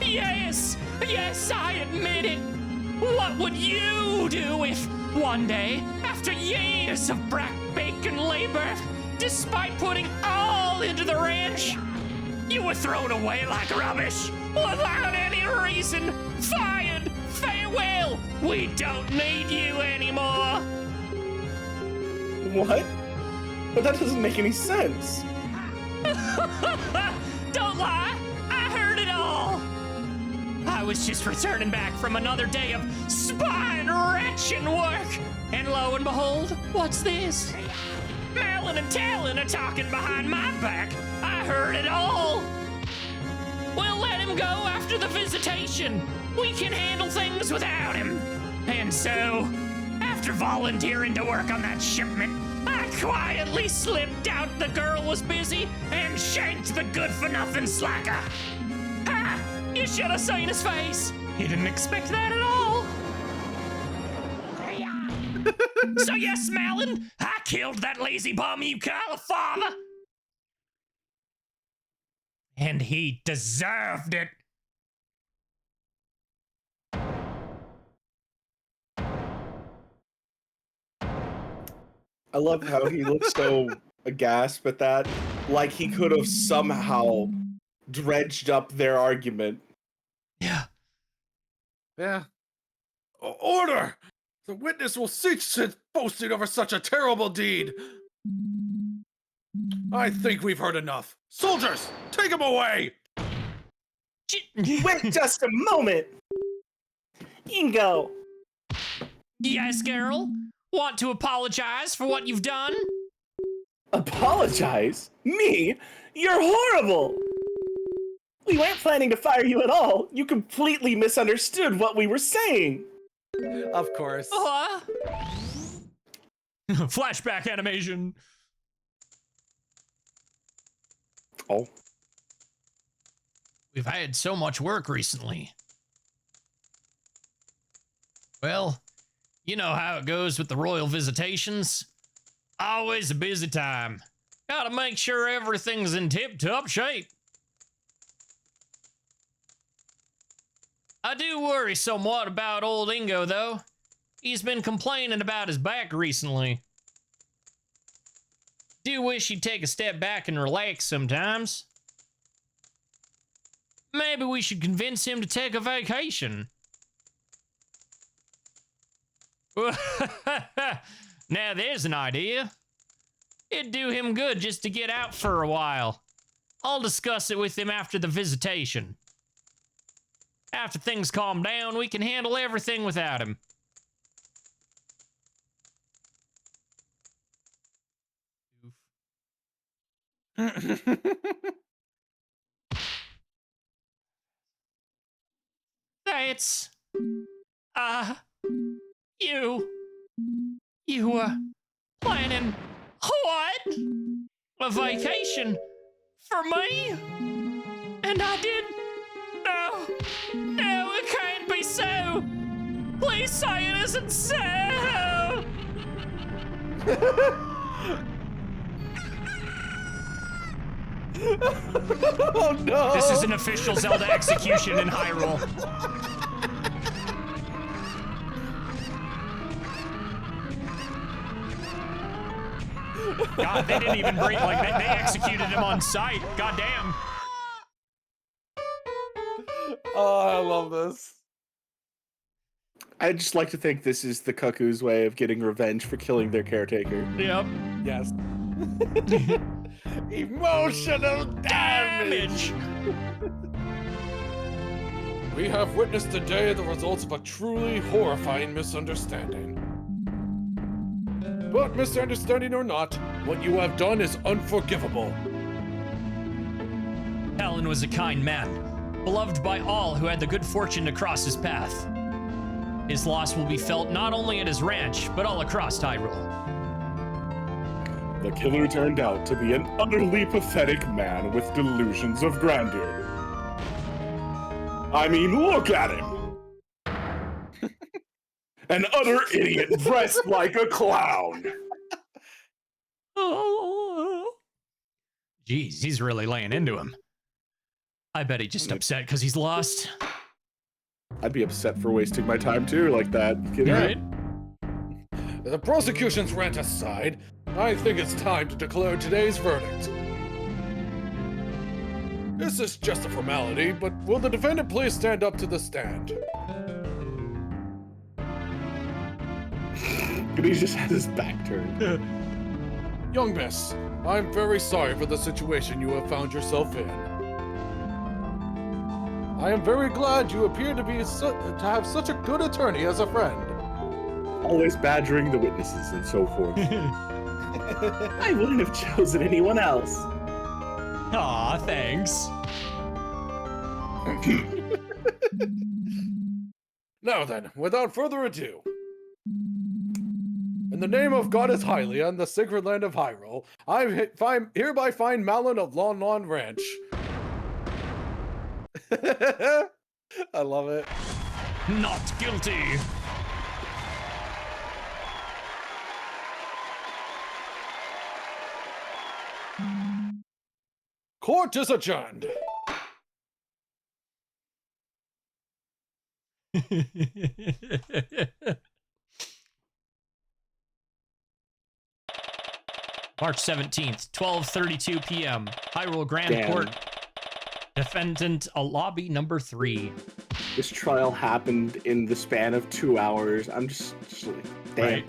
Yes, I admit it. What would you you do if one day, after years of back-bacon labor, despite putting all into the ranch, you were thrown away like rubbish without any reason, fired, farewell, we don't need you anymore. What? But that doesn't make any sense. Don't lie, I heard it all. I was just returning back from another day of spine-wrenching work, and lo and behold, what's this? Malin and Talon are talking behind my back. I heard it all. We'll let him go after the visitation. We can handle things without him. And so, after volunteering to work on that shipment, I quietly slipped out the girl was busy and shanked the good-for-nothing slacker. Ha! You should have seen his face. He didn't expect that at all. So yes, Malin, I killed that lazy bum you call a father. And he deserved it. I love how he looks so aghast at that, like he could have somehow dredged up their argument. Yeah. Yeah. Order! The witness will cease his boasting over such a terrible deed. I think we've heard enough. Soldiers, take him away! Wait just a moment! Ingo! Yes, girl? Want to apologize for what you've done? Apologize? Me? You're horrible! We weren't planning to fire you at all. You completely misunderstood what we were saying. Of course. Flashback animation. Oh. We've had so much work recently. Well, you know how it goes with the royal visitations. Always a busy time. Gotta make sure everything's in tip-top shape. I do worry somewhat about old Ingo, though. He's been complaining about his back recently. Do wish he'd take a step back and relax sometimes. Maybe we should convince him to take a vacation. Now there's an idea. It'd do him good just to get out for a while. I'll discuss it with him after the visitation. After things calm down, we can handle everything without him. That's... You were planning... What? A vacation? For me? And I did... No, it can't be so! Please say it isn't so! Oh no! This is an official Zelda execution in Hyrule. God, they didn't even bring, like, they executed him on sight. God damn. Oh, I love this. I'd just like to think this is the Cuckoo's way of getting revenge for killing their caretaker. Yep. Yes. Emotional damage! We have witnessed today the results of a truly horrifying misunderstanding. But misunderstanding or not, what you have done is unforgivable. Talon was a kind man, beloved by all who had the good fortune to cross his path. His loss will be felt not only at his ranch, but all across Hyrule. The killer turned out to be an utterly pathetic man with delusions of grandeur. I mean, look at him! An utter idiot dressed like a clown! Oh. Jeez, he's really laying into him. I bet he's just upset because he's lost. I'd be upset for wasting my time too, like that. You kidding me? Right? The prosecution's rant aside, I think it's time to declare today's verdict. This is just a formality, but will the defendant please stand up to the stand? He just has his back turned. Young miss, I'm very sorry for the situation you have found yourself in. I am very glad you appear to have such a good attorney as a friend. Always badgering the witnesses and so forth. I wouldn't have chosen anyone else. Aw, thanks. Now then, without further ado, in the name of Goddess Hylia and the sacred land of Hyrule, I hereby find Malon of Lon Lon Ranch. I love it. Not guilty. Court is adjourned. March 17th, 12:32 p.m. Hyrule Grand Court. Defendant, lobby number 3. This trial happened in the span of 2 hours. I'm just like, damn. Right.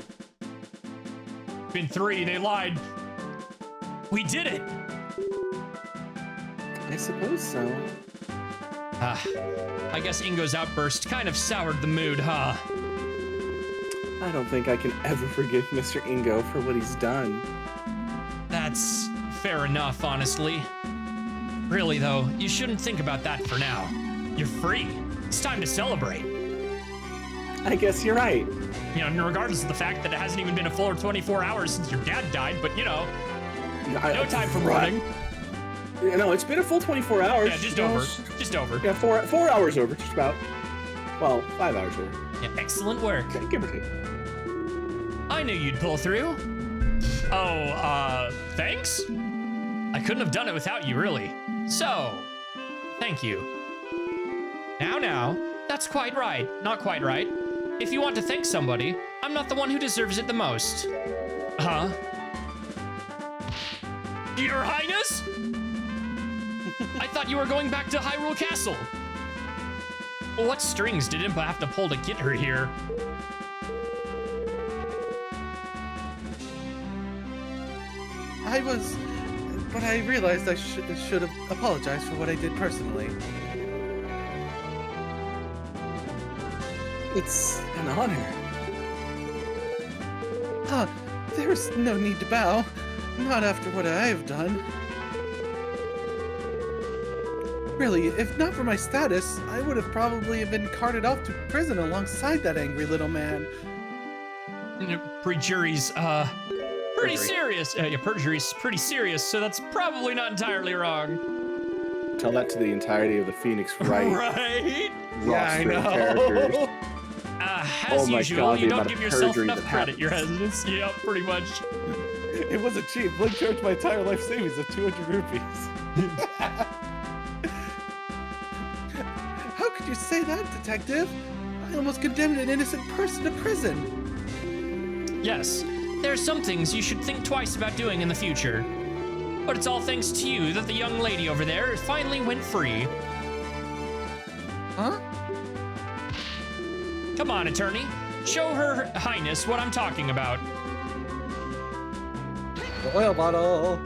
Been 3, they lied. We did it! I suppose so. I guess Ingo's outburst kind of soured the mood, huh? I don't think I can ever forgive Mr. Ingo for what he's done. That's fair enough, honestly. Really, though, you shouldn't think about that for now. You're free. It's time to celebrate. I guess you're right. You know, regardless of the fact that it hasn't even been a full 24 hours since your dad died, but, you know, no time for mourning. You know, it's been a full 24 hours. Yeah, just over. Just over. Yeah, 4 hours over, just about. Well, 5 hours over. Yeah, excellent work. Okay, give or take. I knew you'd pull through. Oh, thanks? I couldn't have done it without you, really. So, thank you. Now, that's quite right. Not quite right. If you want to thank somebody, I'm not the one who deserves it the most. Huh? Your Highness? I thought you were going back to Hyrule Castle. Well, what strings did Impa have to pull to get her here? But I realized I should have apologized for what I did personally. It's an honor. There's no need to bow. Not after what I have done. Really, if not for my status, I would have probably been carted off to prison alongside that angry little man. Perjury's, pretty serious. Yeah, perjury's pretty serious, so that's probably not entirely wrong. Tell that to the entirety of the Phoenix Wright Right? roster of characters. As usual, God, you the don't amount give of yourself perjury enough that credit, Your happens. Highness. Yep, pretty much. It wasn't cheap. Blink charged my entire life savings of 200 rupees. How could you say that, Detective? I almost condemned an innocent person to prison. Yes, there are some things you should think twice about doing in the future. But it's all thanks to you that the young lady over there finally went free. Huh? Come on, attorney. Show Her Highness what I'm talking about. The oil bottle.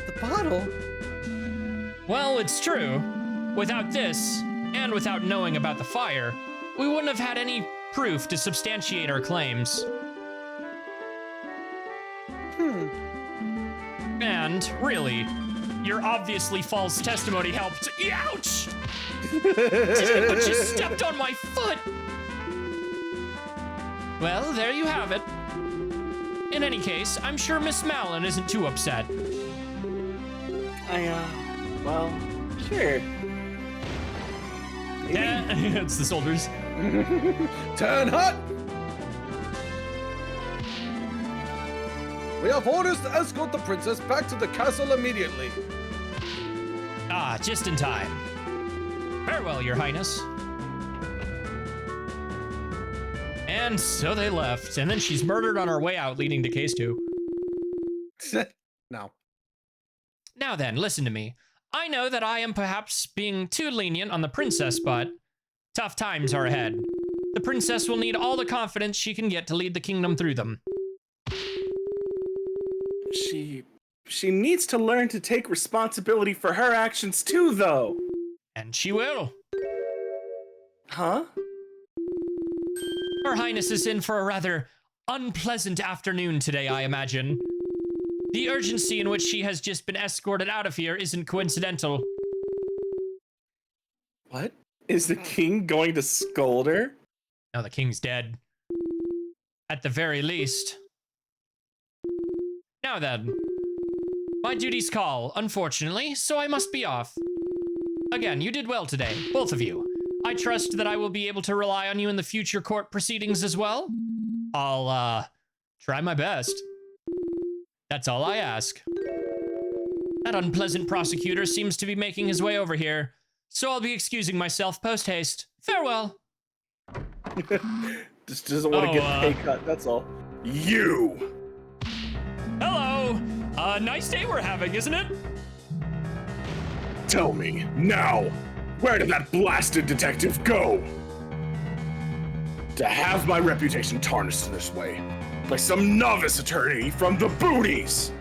The bottle? Well, it's true. Without this, and without knowing about the fire, we wouldn't have had any proof to substantiate our claims. And, really, your obviously false testimony helped. Ouch! But you stepped on my foot! Well, there you have it. In any case, I'm sure Miss Malon isn't too upset. Well, sure. It's the soldiers. Turn hot! We have orders to escort the princess back to the castle immediately. Ah, just in time. Farewell, Your Highness. And so they left, and then she's murdered on her way out, leading to case 2. No. Now then, listen to me. I know that I am perhaps being too lenient on the princess, but tough times are ahead. The princess will need all the confidence she can get to lead the kingdom through them. She needs to learn to take responsibility for her actions too, though. And she will. Huh? Her Highness is in for a rather unpleasant afternoon today, I imagine. The urgency in which she has just been escorted out of here isn't coincidental. What? Is the king going to scold her? Now the king's dead. At the very least. Now then. My duties call, unfortunately, so I must be off. Again, you did well today, both of you. I trust that I will be able to rely on you in the future court proceedings as well. I'll, try my best. That's all I ask. That unpleasant prosecutor seems to be making his way over here, so I'll be excusing myself post-haste. Farewell. Just doesn't want to get a pay cut, that's all. You! Hello! Nice day we're having, isn't it? Tell me, now, where did that blasted detective go? To have my reputation tarnished in this way, by some novice attorney from the Booties!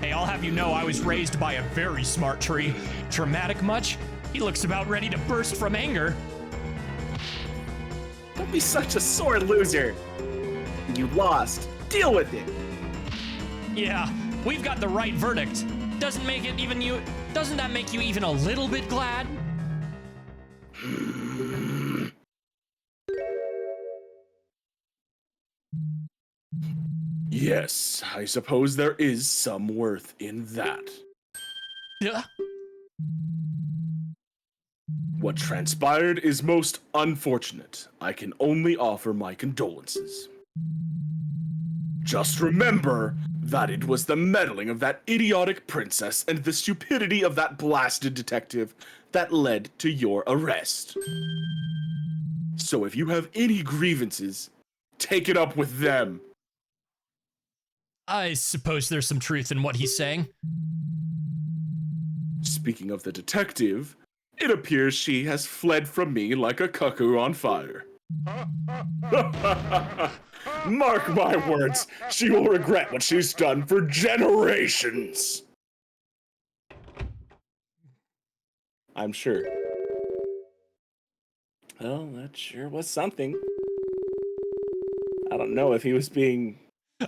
Hey, I'll have you know I was raised by a very smart tree. Dramatic much? He looks about ready to burst from anger. Don't be such a sore loser. You lost. Deal with it. Yeah, we've got the right verdict. Doesn't that make you even a little bit glad? Yes, I suppose there is some worth in that. Yeah. What transpired is most unfortunate. I can only offer my condolences. Just remember that it was the meddling of that idiotic princess and the stupidity of that blasted detective that led to your arrest. So if you have any grievances, take it up with them. I suppose there's some truth in what he's saying. Speaking of the detective, it appears she has fled from me like a cuckoo on fire. Mark my words, she will regret what she's done for generations. I'm sure. Well, that sure was something. I don't know if he was being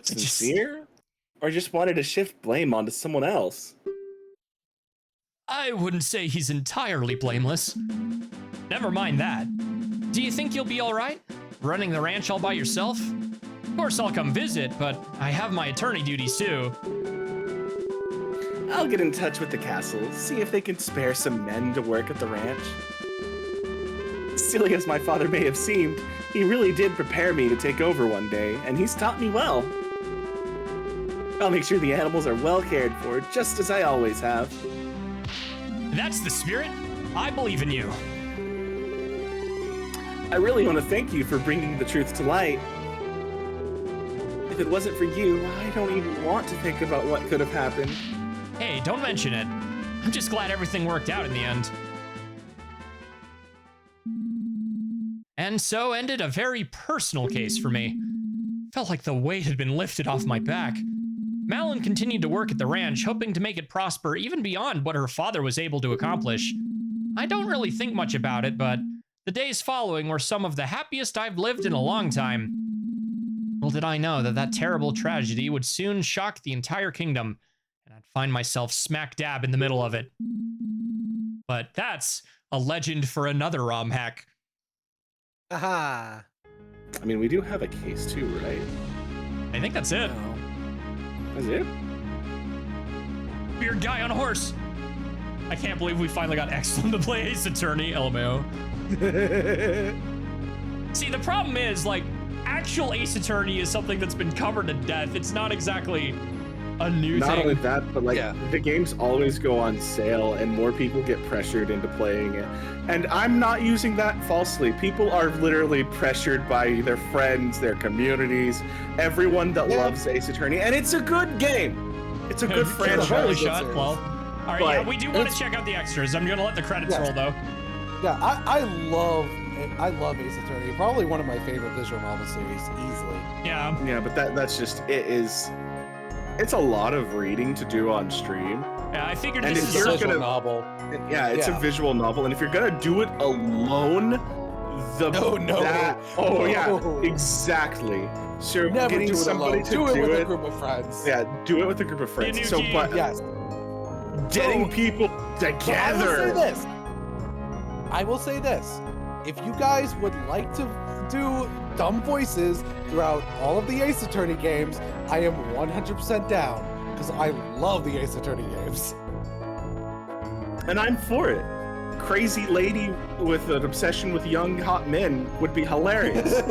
sincere or just wanted to shift blame onto someone else. I wouldn't say he's entirely blameless. Never mind that. Do you think you'll be all right? Running the ranch all by yourself? Of course I'll come visit, but I have my attorney duties too. I'll get in touch with the castle, see if they can spare some men to work at the ranch. Silly as my father may have seemed, he really did prepare me to take over one day, and he's taught me well. I'll make sure the animals are well cared for, just as I always have. That's the spirit. I believe in you. I really want to thank you for bringing the truth to light. If it wasn't for you, I don't even want to think about what could have happened. Hey, don't mention it. I'm just glad everything worked out in the end. And so ended a very personal case for me. Felt like the weight had been lifted off my back. Malin continued to work at the ranch, hoping to make it prosper even beyond what her father was able to accomplish. I don't really think much about it, but the days following were some of the happiest I've lived in a long time. Little did I know that that terrible tragedy would soon shock the entire kingdom, and I'd find myself smack dab in the middle of it. But that's a legend for another ROM hack. Aha. I mean, we do have a case too, right? I think that's it. That's it? Weird guy on a horse. I can't believe we finally got Excellent to play Ace Attorney, LMAO. See, the problem is, like, actual Ace Attorney is something that's been covered to death. It's not exactly A new Not thing. only that, but like Yeah. the games always go on sale and more people get pressured into playing it. And I'm not using that falsely. People are literally pressured by their friends, their communities, everyone that Yeah. loves Ace Attorney. And it's a good game. It's a good a franchise. very Holy good shot. series. Well, all right, yeah, But we do want to it's- check out the extras. I'm gonna let the credits Yes. roll though. Yeah, I love Ace Attorney. Probably one of my favorite visual novel series, easily. Yeah. Yeah, but that's just it's a lot of reading to do on stream. Yeah, I figured And this if is you're a visual gonna- novel. Yeah, it's a Yeah. visual novel, and if you're gonna do it alone, No. oh yeah, No. exactly. So Never getting do it somebody alone. to Do it with a it, group of friends. yeah, do it with a group of friends. new So, game. but Yes. getting So- people But I will say together. this. I will say this. If you guys would like to do dumb voices throughout all of the Ace Attorney games, I am 100% down because I love the Ace Attorney games. And I'm for it. Crazy lady with an obsession with young hot men would be hilarious.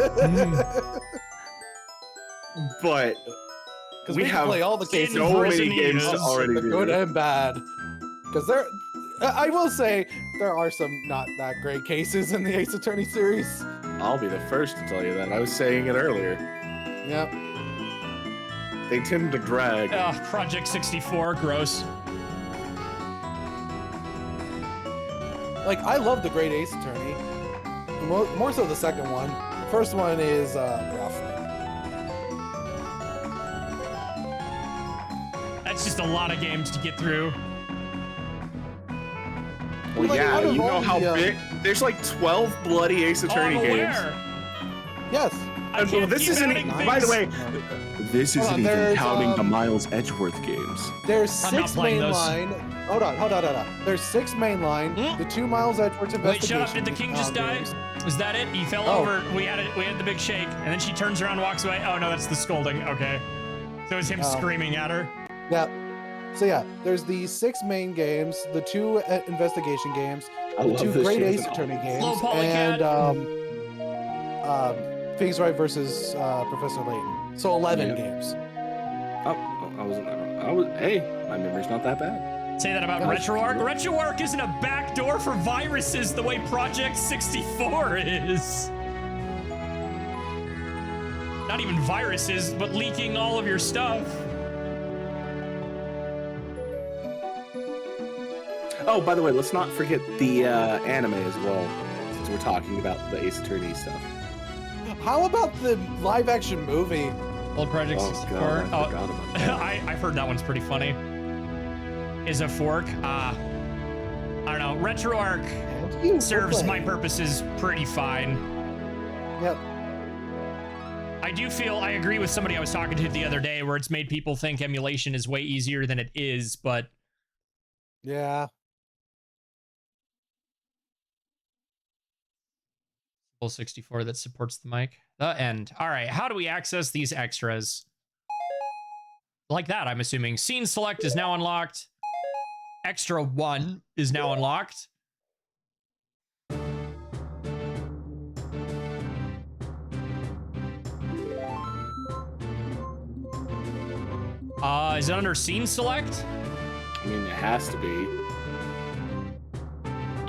But Because we we can have play all the cases, In so prison many games he to is. already the good do. and bad. Because I will say there are some not that great cases in the Ace Attorney series. I'll be the first to tell you that. I was saying it earlier. Yep. They tend to drag. Project 64, gross. Like, I love the Great Ace Attorney. More so the second one. First one is rough. That's just a lot of games to get through. Well, Like, yeah, out of you know all how the, big. There's like 12 bloody Ace Attorney oh, I'm games. aware. Yes. I And well, can't this keep isn't. adding By the things. way, this Hold on, isn't even there's, counting the um, Miles Edgeworth games. There's I'm not 6 playing those. mainline. Hold on. There's 6 mainline. Hmm? The 2 Miles Edgeworth Wait, investigation. shut up. Did the king just die? games. Was that it? He fell Oh. over. We had the big shake, and then she turns around and walks away. Oh no, that's the scolding. Okay. So it was him Oh. screaming at her. Yeah. So yeah, there's the 6 main games, the 2 investigation games, I the love 2 this Great shit. Ace Attorney games, Slow and Polycat. Phase Right versus Professor Layton. So 11 Yep. games. Oh, I wasn't that wrong. Hey, my memory's not that bad. Say that about Yeah. RetroArch. RetroArch isn't a backdoor for viruses the way Project 64 is. Not even viruses, but leaking all of your stuff. Oh, by the way, let's not forget the anime as well, since we're talking about the Ace Attorney stuff. How about the live action movie? Old Project Oh 64. god, I forgot about that. I've heard that one's pretty funny. Is a fork? I don't know. RetroArch And you serves my play. purposes pretty fine. Yep. I agree with somebody I was talking to the other day where it's made people think emulation is way easier than it is, but Yeah. full 64 that supports the mic. The end. All right, how do we access these extras? Like that, I'm assuming. Scene select is now unlocked. Extra 1 is now unlocked. Is it under scene select? I mean, it has to be.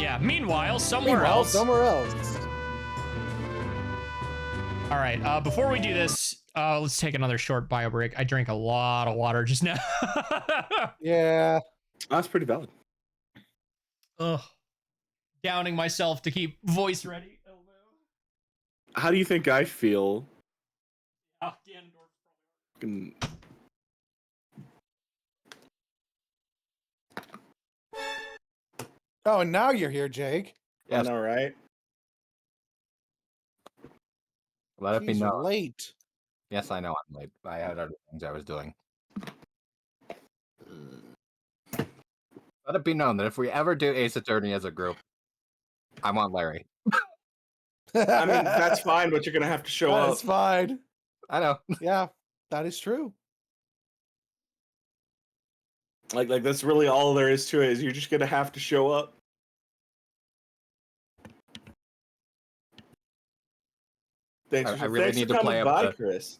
Yeah, meanwhile, somewhere Meanwhile, else. somewhere else. All right, before we do this, let's take another short bio break. I drank a lot of water just now. Yeah. That's pretty valid. Ugh. Downing myself to keep voice ready. Oh, no. How do you think I feel? Ah, Ganondorf. Fucking- Oh, and now you're here, Jake. I Yes. know, right? Let it be Jeez, you're known. late. Yes, I know I'm late. I had other things I was doing. Let it be known that if we ever do Ace Attorney as a group, I want Larry. I mean, that's fine, but you're gonna have to show up. That's fine. I know. Yeah, that is true. Like that's really all there is to it. Is you're just gonna have to show up. Thanks, I really thanks need for to coming play up by, the- Chris.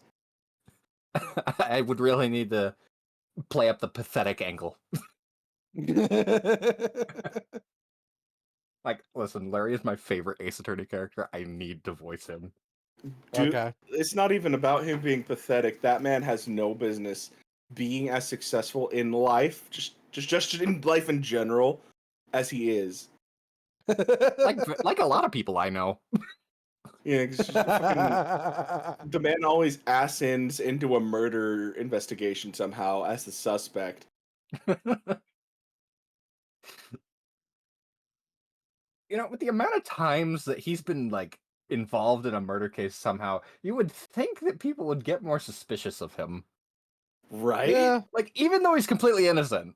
I would really need to play up the pathetic angle. Like, listen, Larry is my favorite Ace Attorney character. I need to voice him. Dude, Okay. it's not even about him being pathetic. That man has no business being as successful in life, just in life in general, as he is. Like a lot of people I know. Yeah, 'cause fucking, the man always ascends into a murder investigation somehow as the suspect. You know, with the amount of times that he's been like involved in a murder case somehow, you would think that people would get more suspicious of him. Right? Yeah. Like, even though he's completely innocent.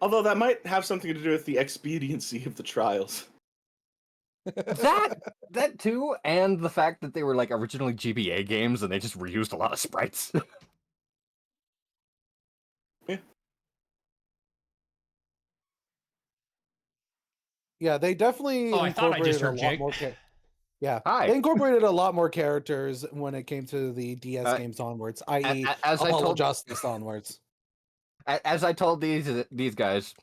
Although that might have something to do with the expediency of the trials. That too, and the fact that they were like originally GBA games and they just reused a lot of sprites. Yeah, they definitely Oh, I thought I just incorporated a heard lot Jake. more. Yeah, Hi. they incorporated a lot more characters when it came to the DS games onwards, i.e., as I Apollo told Justice onwards. as I told these guys,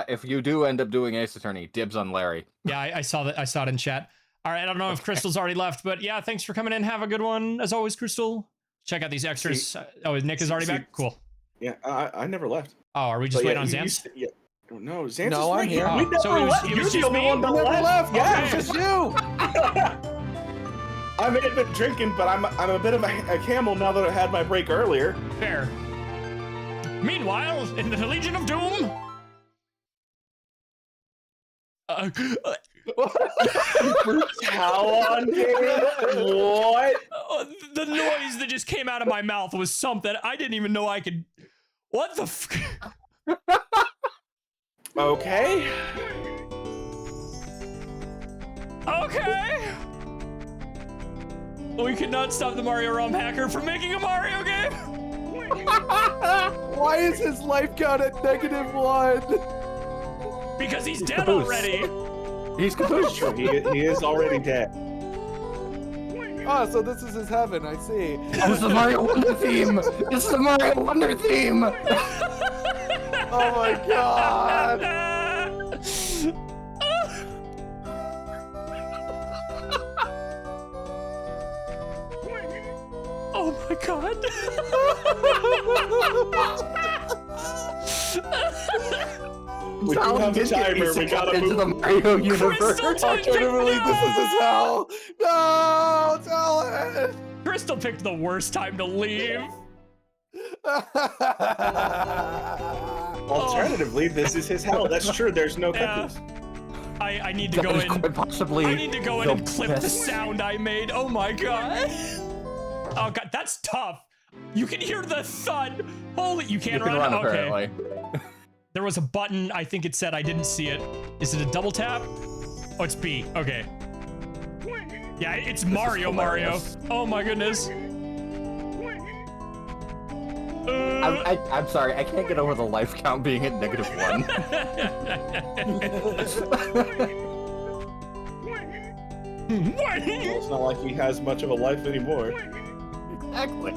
if you do end up doing Ace Attorney, dibs on Larry. Yeah, I saw that. I saw it in chat. All right, I don't know if Crystal's already left, but yeah, thanks for coming in. Have a good one as always, Crystal. Check out these extras. Nick is already back. Cool. Yeah, I never left. Oh, are we just But waiting on yeah, Zans? Yeah. No, Zans No, is right I'm here. here. We Oh, never so it was- left. it You're was the just only me? one that Never left. Yeah, Yeah. it's just you. I may have been drinking, but I'm a bit of a camel now that I had my break earlier. Fair. Meanwhile, in the Legion of Doom. Talon game? What? The noise that just came out of my mouth was something I didn't even know I could. What the Okay. Okay. We could not stop the Mario ROM hacker from making a Mario game. Why is his life count at -1? Because he's dead Caboose. already. He's caboose. He is already dead. Oh, so this is his heaven. I see. This is the Mario Wonder theme. This is the Mario Wonder theme. Oh my god. Oh my god. We do Talon have a did get timer. We gotta into the move. Mario universe. Crystal I'm trying to believe this is his hell. No, Talon. Crystal picked the worst time to leave. Alternatively, this is his hell. That's true. There's no Yeah. cookies. I need to That go is in. quite possibly I need to go in the and clip the best- sound I made. Oh my god. Oh god, that's tough. You can hear the thud. Holy, you can't You can run Okay. apparently. There was a button, I think it said, I didn't see it. Is it a double tap? Oh, it's B. Okay. Yeah, it's Mario. hilarious. Oh my goodness. I'm sorry, I can't get over the life count being at -1. It's not like he has much of a life anymore. Exactly.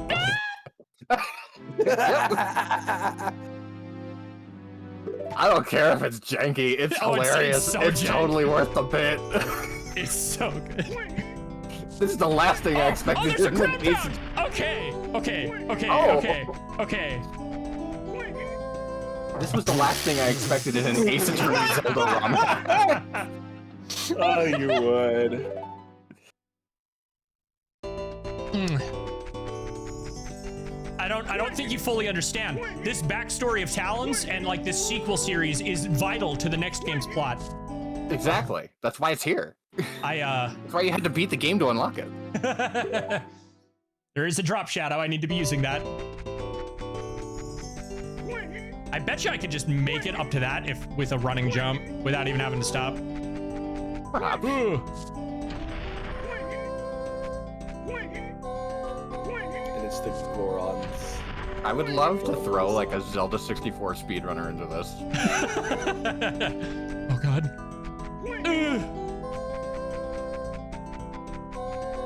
I don't care if it's janky. It's Oh, it's hilarious. so It's janky. totally worth the bit. It's so good. This is the last thing I Oh, expected. there's a in the crab Ace- pound! Okay. Oh. This was the last thing I expected in an Ace Attorney Zelda ROM. Oh, you would. I don't think you fully understand. This backstory of Talons and like this sequel series is vital to the next game's plot. Exactly. That's why it's here. That's why you had to beat the game to unlock it. There is a drop shadow. I need to be using that. I bet you I could just make it up to that if with a running jump without even having to stop. Perhaps. Ooh. And it's the Gorons. I would love to throw like a Zelda 64 speedrunner into this. Oh god.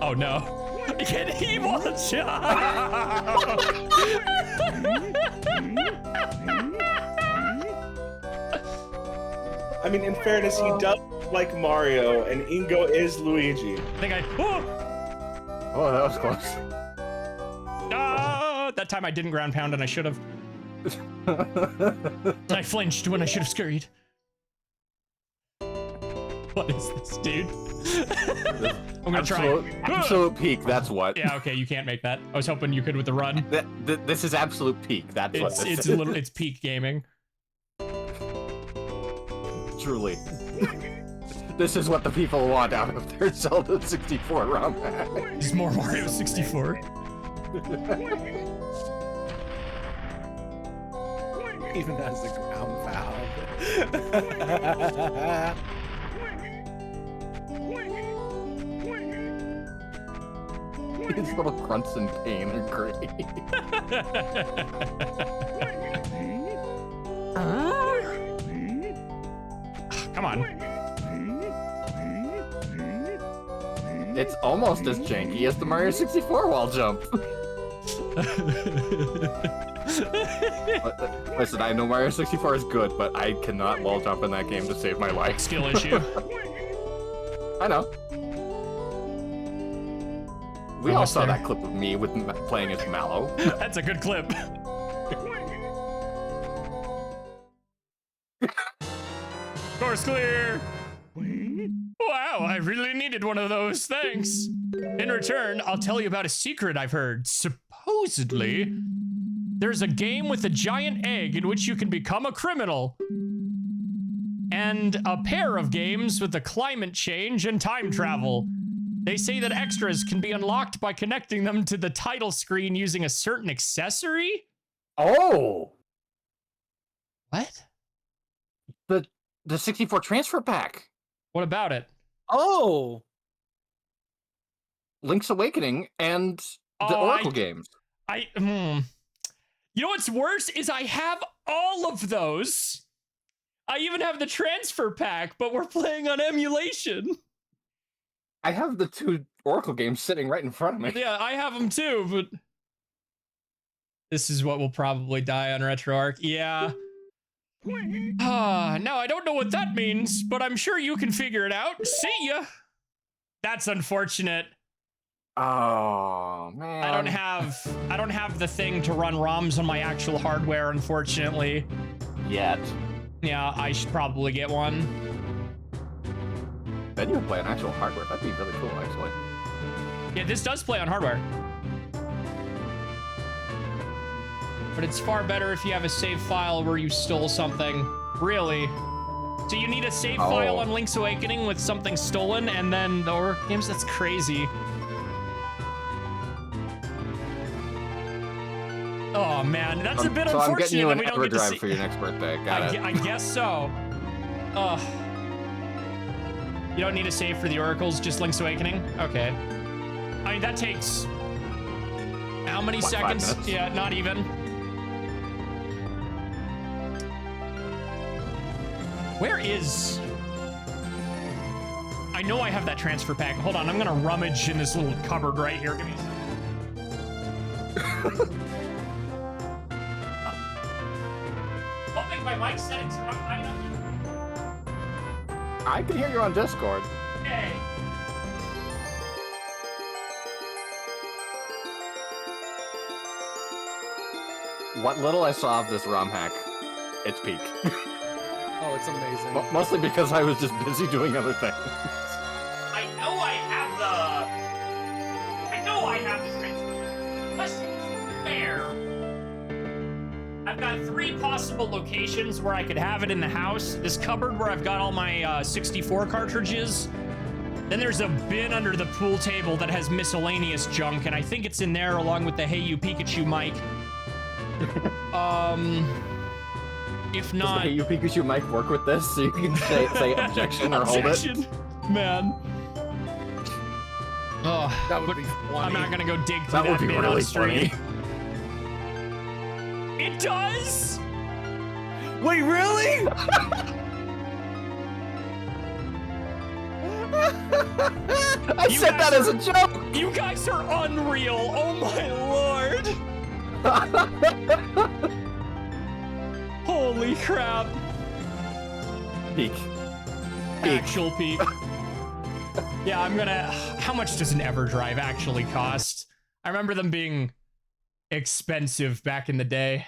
Oh no. An evil child. I mean, in fairness, he does like Mario, and Ingo is Luigi. I think I. Oh, that was close. That time I didn't ground pound, and I should have. I flinched when I should have scurried. What is this, dude? I'm gonna try. Absolute peak. That's what. Yeah. Okay. You can't make that. I was hoping you could with the run. This is absolute peak. That's what this It's is. it's peak gaming. Truly. This is what the people want out of their Zelda 64 ROM hack. There's more Mario 64. Even as a ground pound. His little grunts in pain are great. Come on. It's almost as janky as the Mario 64 wall jump. Listen, I know Mario 64 is good, but I cannot wall jump in that game to save my life. Skill issue. I know. We all Almost saw there. that clip of me with playing as Mallow. That's a good clip. Course clear. Wow, I really needed one of those, thanks. In return, I'll tell you about a secret I've heard. Supposedly, there's a game with a giant egg in which you can become a criminal. And a pair of games with the climate change and time travel. They say that extras can be unlocked by connecting them to the title screen using a certain accessory? Oh! What? The 64 transfer pack. What about it? Oh! Link's Awakening and the Oracle games. You know what's worse is I have all of those. I even have the transfer pack, but we're playing on emulation. I have the 2 Oracle games sitting right in front of me. Yeah, I have them too, but this is what will probably die on RetroArch. Yeah. Now I don't know what that means, but I'm sure you can figure it out. See ya. That's unfortunate. Oh man. I don't have the thing to run ROMs on my actual hardware, unfortunately. Yet. Yeah, I should probably get one. Then you would play on actual hardware. That'd be really cool, actually. Yeah, this does play on hardware. But it's far better if you have a save file where you stole something. Really. So you need a save file on Link's Awakening with something stolen, and then the Oracle games? That's crazy. Oh man, that's a bit so unfortunate. I'm getting you an that we don't get to EverDrive see. for your next birthday. Got it. I guess so. Ugh. You don't need a save for the Oracles, just Link's Awakening? Okay. I mean, that takes... How many What, 5 seconds? minutes? Yeah, not even. Where is... I know I have that transfer pack. Hold on, I'm gonna rummage in this little cupboard right here. Give me a second. Hoping my mic settings are up high enough. I can hear you on Discord. Okay. What little I saw of this ROM hack, it's peak. Oh, it's amazing. Mostly because I was just busy doing other things. I know I have the transfer. Question's fair. I've got 3 possible locations where I could have it in the house. This cupboard where I've got all my 64 cartridges. Then there's a bin under the pool table that has miscellaneous junk, and I think it's in there along with the Hey You Pikachu mic. If Does not... the Hey You Pikachu mic work with this? So you can say objection or hold it? Objection, man. Oh, That would but be funny. I'm not gonna go dig through That would be bin on really stream. funny. It does? Wait, really? I You said guys that as a joke! You guys are unreal. Oh my lord. Holy crap. Peak. Actual peak. Yeah, I'm gonna... How much does an EverDrive actually cost? I remember them being expensive back in the day.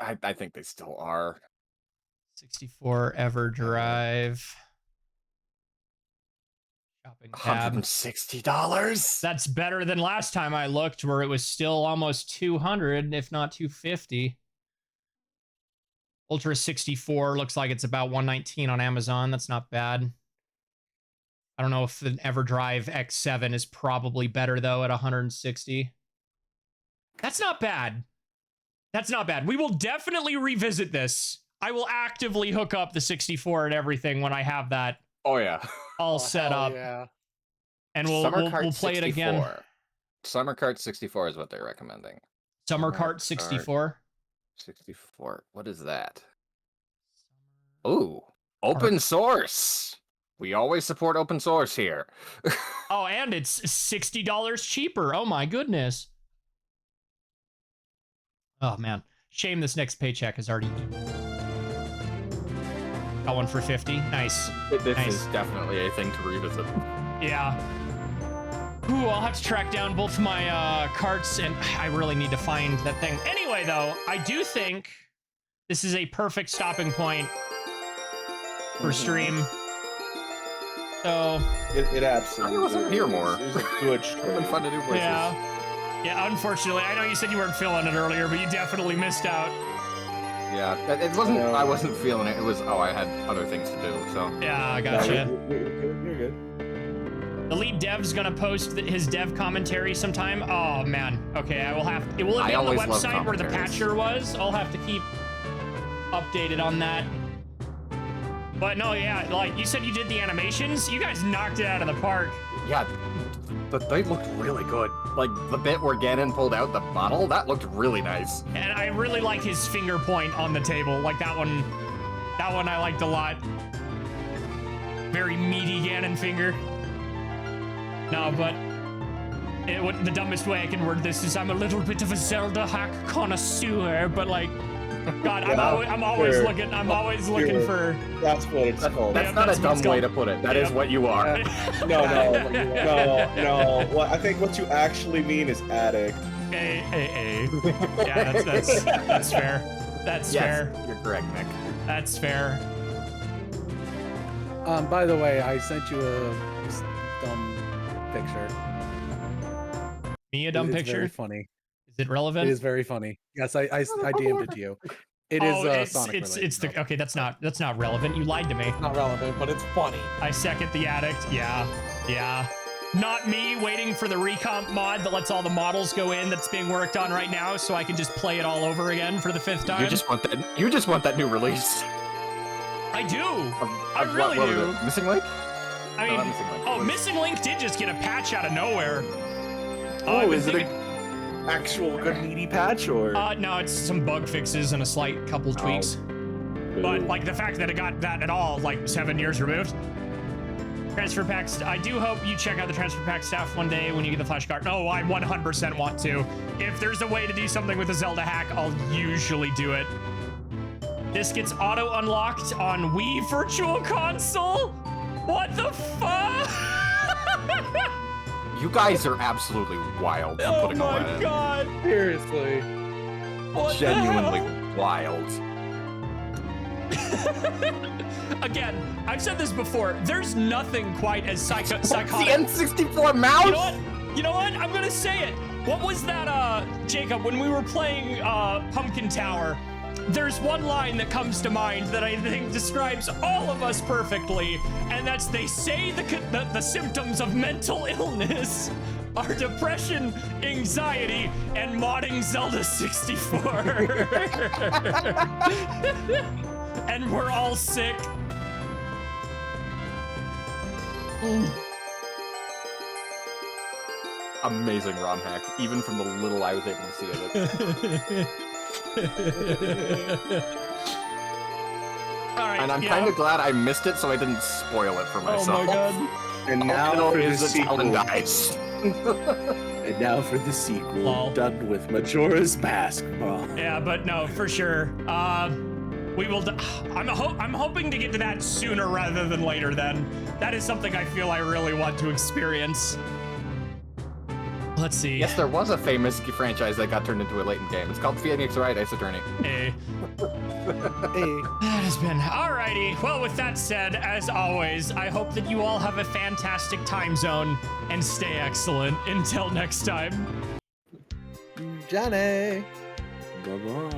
I think they still are. 64 EverDrive. Shopping tab. $160? That's better than last time I looked, where it was still almost 200, if not 250. Ultra 64 looks like it's about 119 on Amazon. That's not bad. I don't know if the EverDrive X7 is probably better though at 160. That's not bad. That's not bad. We will definitely revisit this. I will actively hook up the 64 and everything when I have that Oh yeah. all set hell up, Yeah. and Summer we'll Kart play it 64. again. Summer Kart 64 is what they're recommending. Summer Summer Kart 64. 64. What is that? Ooh, open source. We always support open source here. Oh, and it's $60 cheaper. Oh my goodness. Oh man, shame this next paycheck is already. Got one for 50. Nice. This Nice. is definitely a thing to revisit. Yeah. Ooh, I'll have to track down both my carts, and I really need to find that thing. Anyway, though, I do think this is a perfect stopping point for stream. So It absolutely. I wasn't here more. It was a good It's been stream. fun to do voices. yeah, unfortunately, I know you said you weren't feeling it earlier, but you definitely missed out. Yeah, it wasn't. No. I wasn't feeling it. It was. Oh, I had other things to do. So. Yeah, I No, gotcha. you're good. The lead dev's gonna post his dev commentary sometime. Oh man. Okay, I will have. It will it I be on the always love website where the commentaries. patcher was. I'll have to keep updated on that. But no, yeah, like you said, you did the animations. You guys knocked it out of the park. Yeah, but they looked really good. Like the bit where Ganon pulled out the bottle, that looked really nice. And I really like his finger point on the table. Like that one I liked a lot. Very meaty Ganon finger. No, but the dumbest way I can word this is I'm a little bit of a Zelda hack connoisseur, but like, God, I'm always sure. looking. I'm always looking for. That's what it's called. That's Yeah, not that's a what it's dumb way called. to put it. That is Yeah. what you are. No. What I think what you actually mean is addict. Yeah, that's fair. That's Yes, fair. you're correct, Nick. That's fair. By the way, I sent you a dumb picture. Me a dumb It's picture. Very funny. Is it relevant? It is very funny. Yes, I DM'd it to you. It is Sonic related. it's the though. okay. That's not relevant. You lied to me. Not relevant, but it's funny. I second the addict. Yeah. Not me waiting for the recomp mod that lets all the models go in that's being worked on right now, so I can just play it all over again for the 5th time. You just want that. You just want that new release. I do. I really what do. Was it? Missing Link? I No, mean, not Missing Link. It was- Missing Link did just get a patch out of nowhere. Oh, is it an actual good meaty patch or? No, it's some bug fixes and a slight couple tweaks. But like the fact that it got that at all, like 7 years removed. Transfer packs. I do hope you check out the transfer pack stuff one day when you get the flash card. No, I 100% want to. If there's a way to do something with the Zelda hack, I'll usually do it. This gets auto unlocked on Wii Virtual Console. What the fuck? You guys are absolutely wild for Oh putting all my that in. god. Seriously. What the Genuinely hell? wild. Again, I've said this before. There's nothing quite as psychotic. The N64 mouse? You know what? I'm gonna say it. What was that, Jacob, when we were playing Pumpkin Tower? There's one line that comes to mind that I think describes all of us perfectly, and that's they say the symptoms of mental illness are depression, anxiety, and modding Zelda 64. And we're all sick. Amazing ROM hack, even from the little I was able to see of it. All right, And I'm yeah. kind of glad I missed it so I didn't spoil it for Oh myself. my god. And All now I know for is the that Talon sequel. dies. And now for the sequel, Lol. done with Majora's Mask. Oh. Yeah, but no, for sure. We will. I'm hoping to get to that sooner rather than later. Then that is something I feel I really want to experience. Let's see. Yes, there was a famous franchise that got turned into a latent game. It's called Phoenix Wright Ace Attorney. Hey. Hey. That has been alrighty. Well, with that said, as always, I hope that you all have a fantastic time zone and stay excellent. Until next time. Johnny. Bye-bye.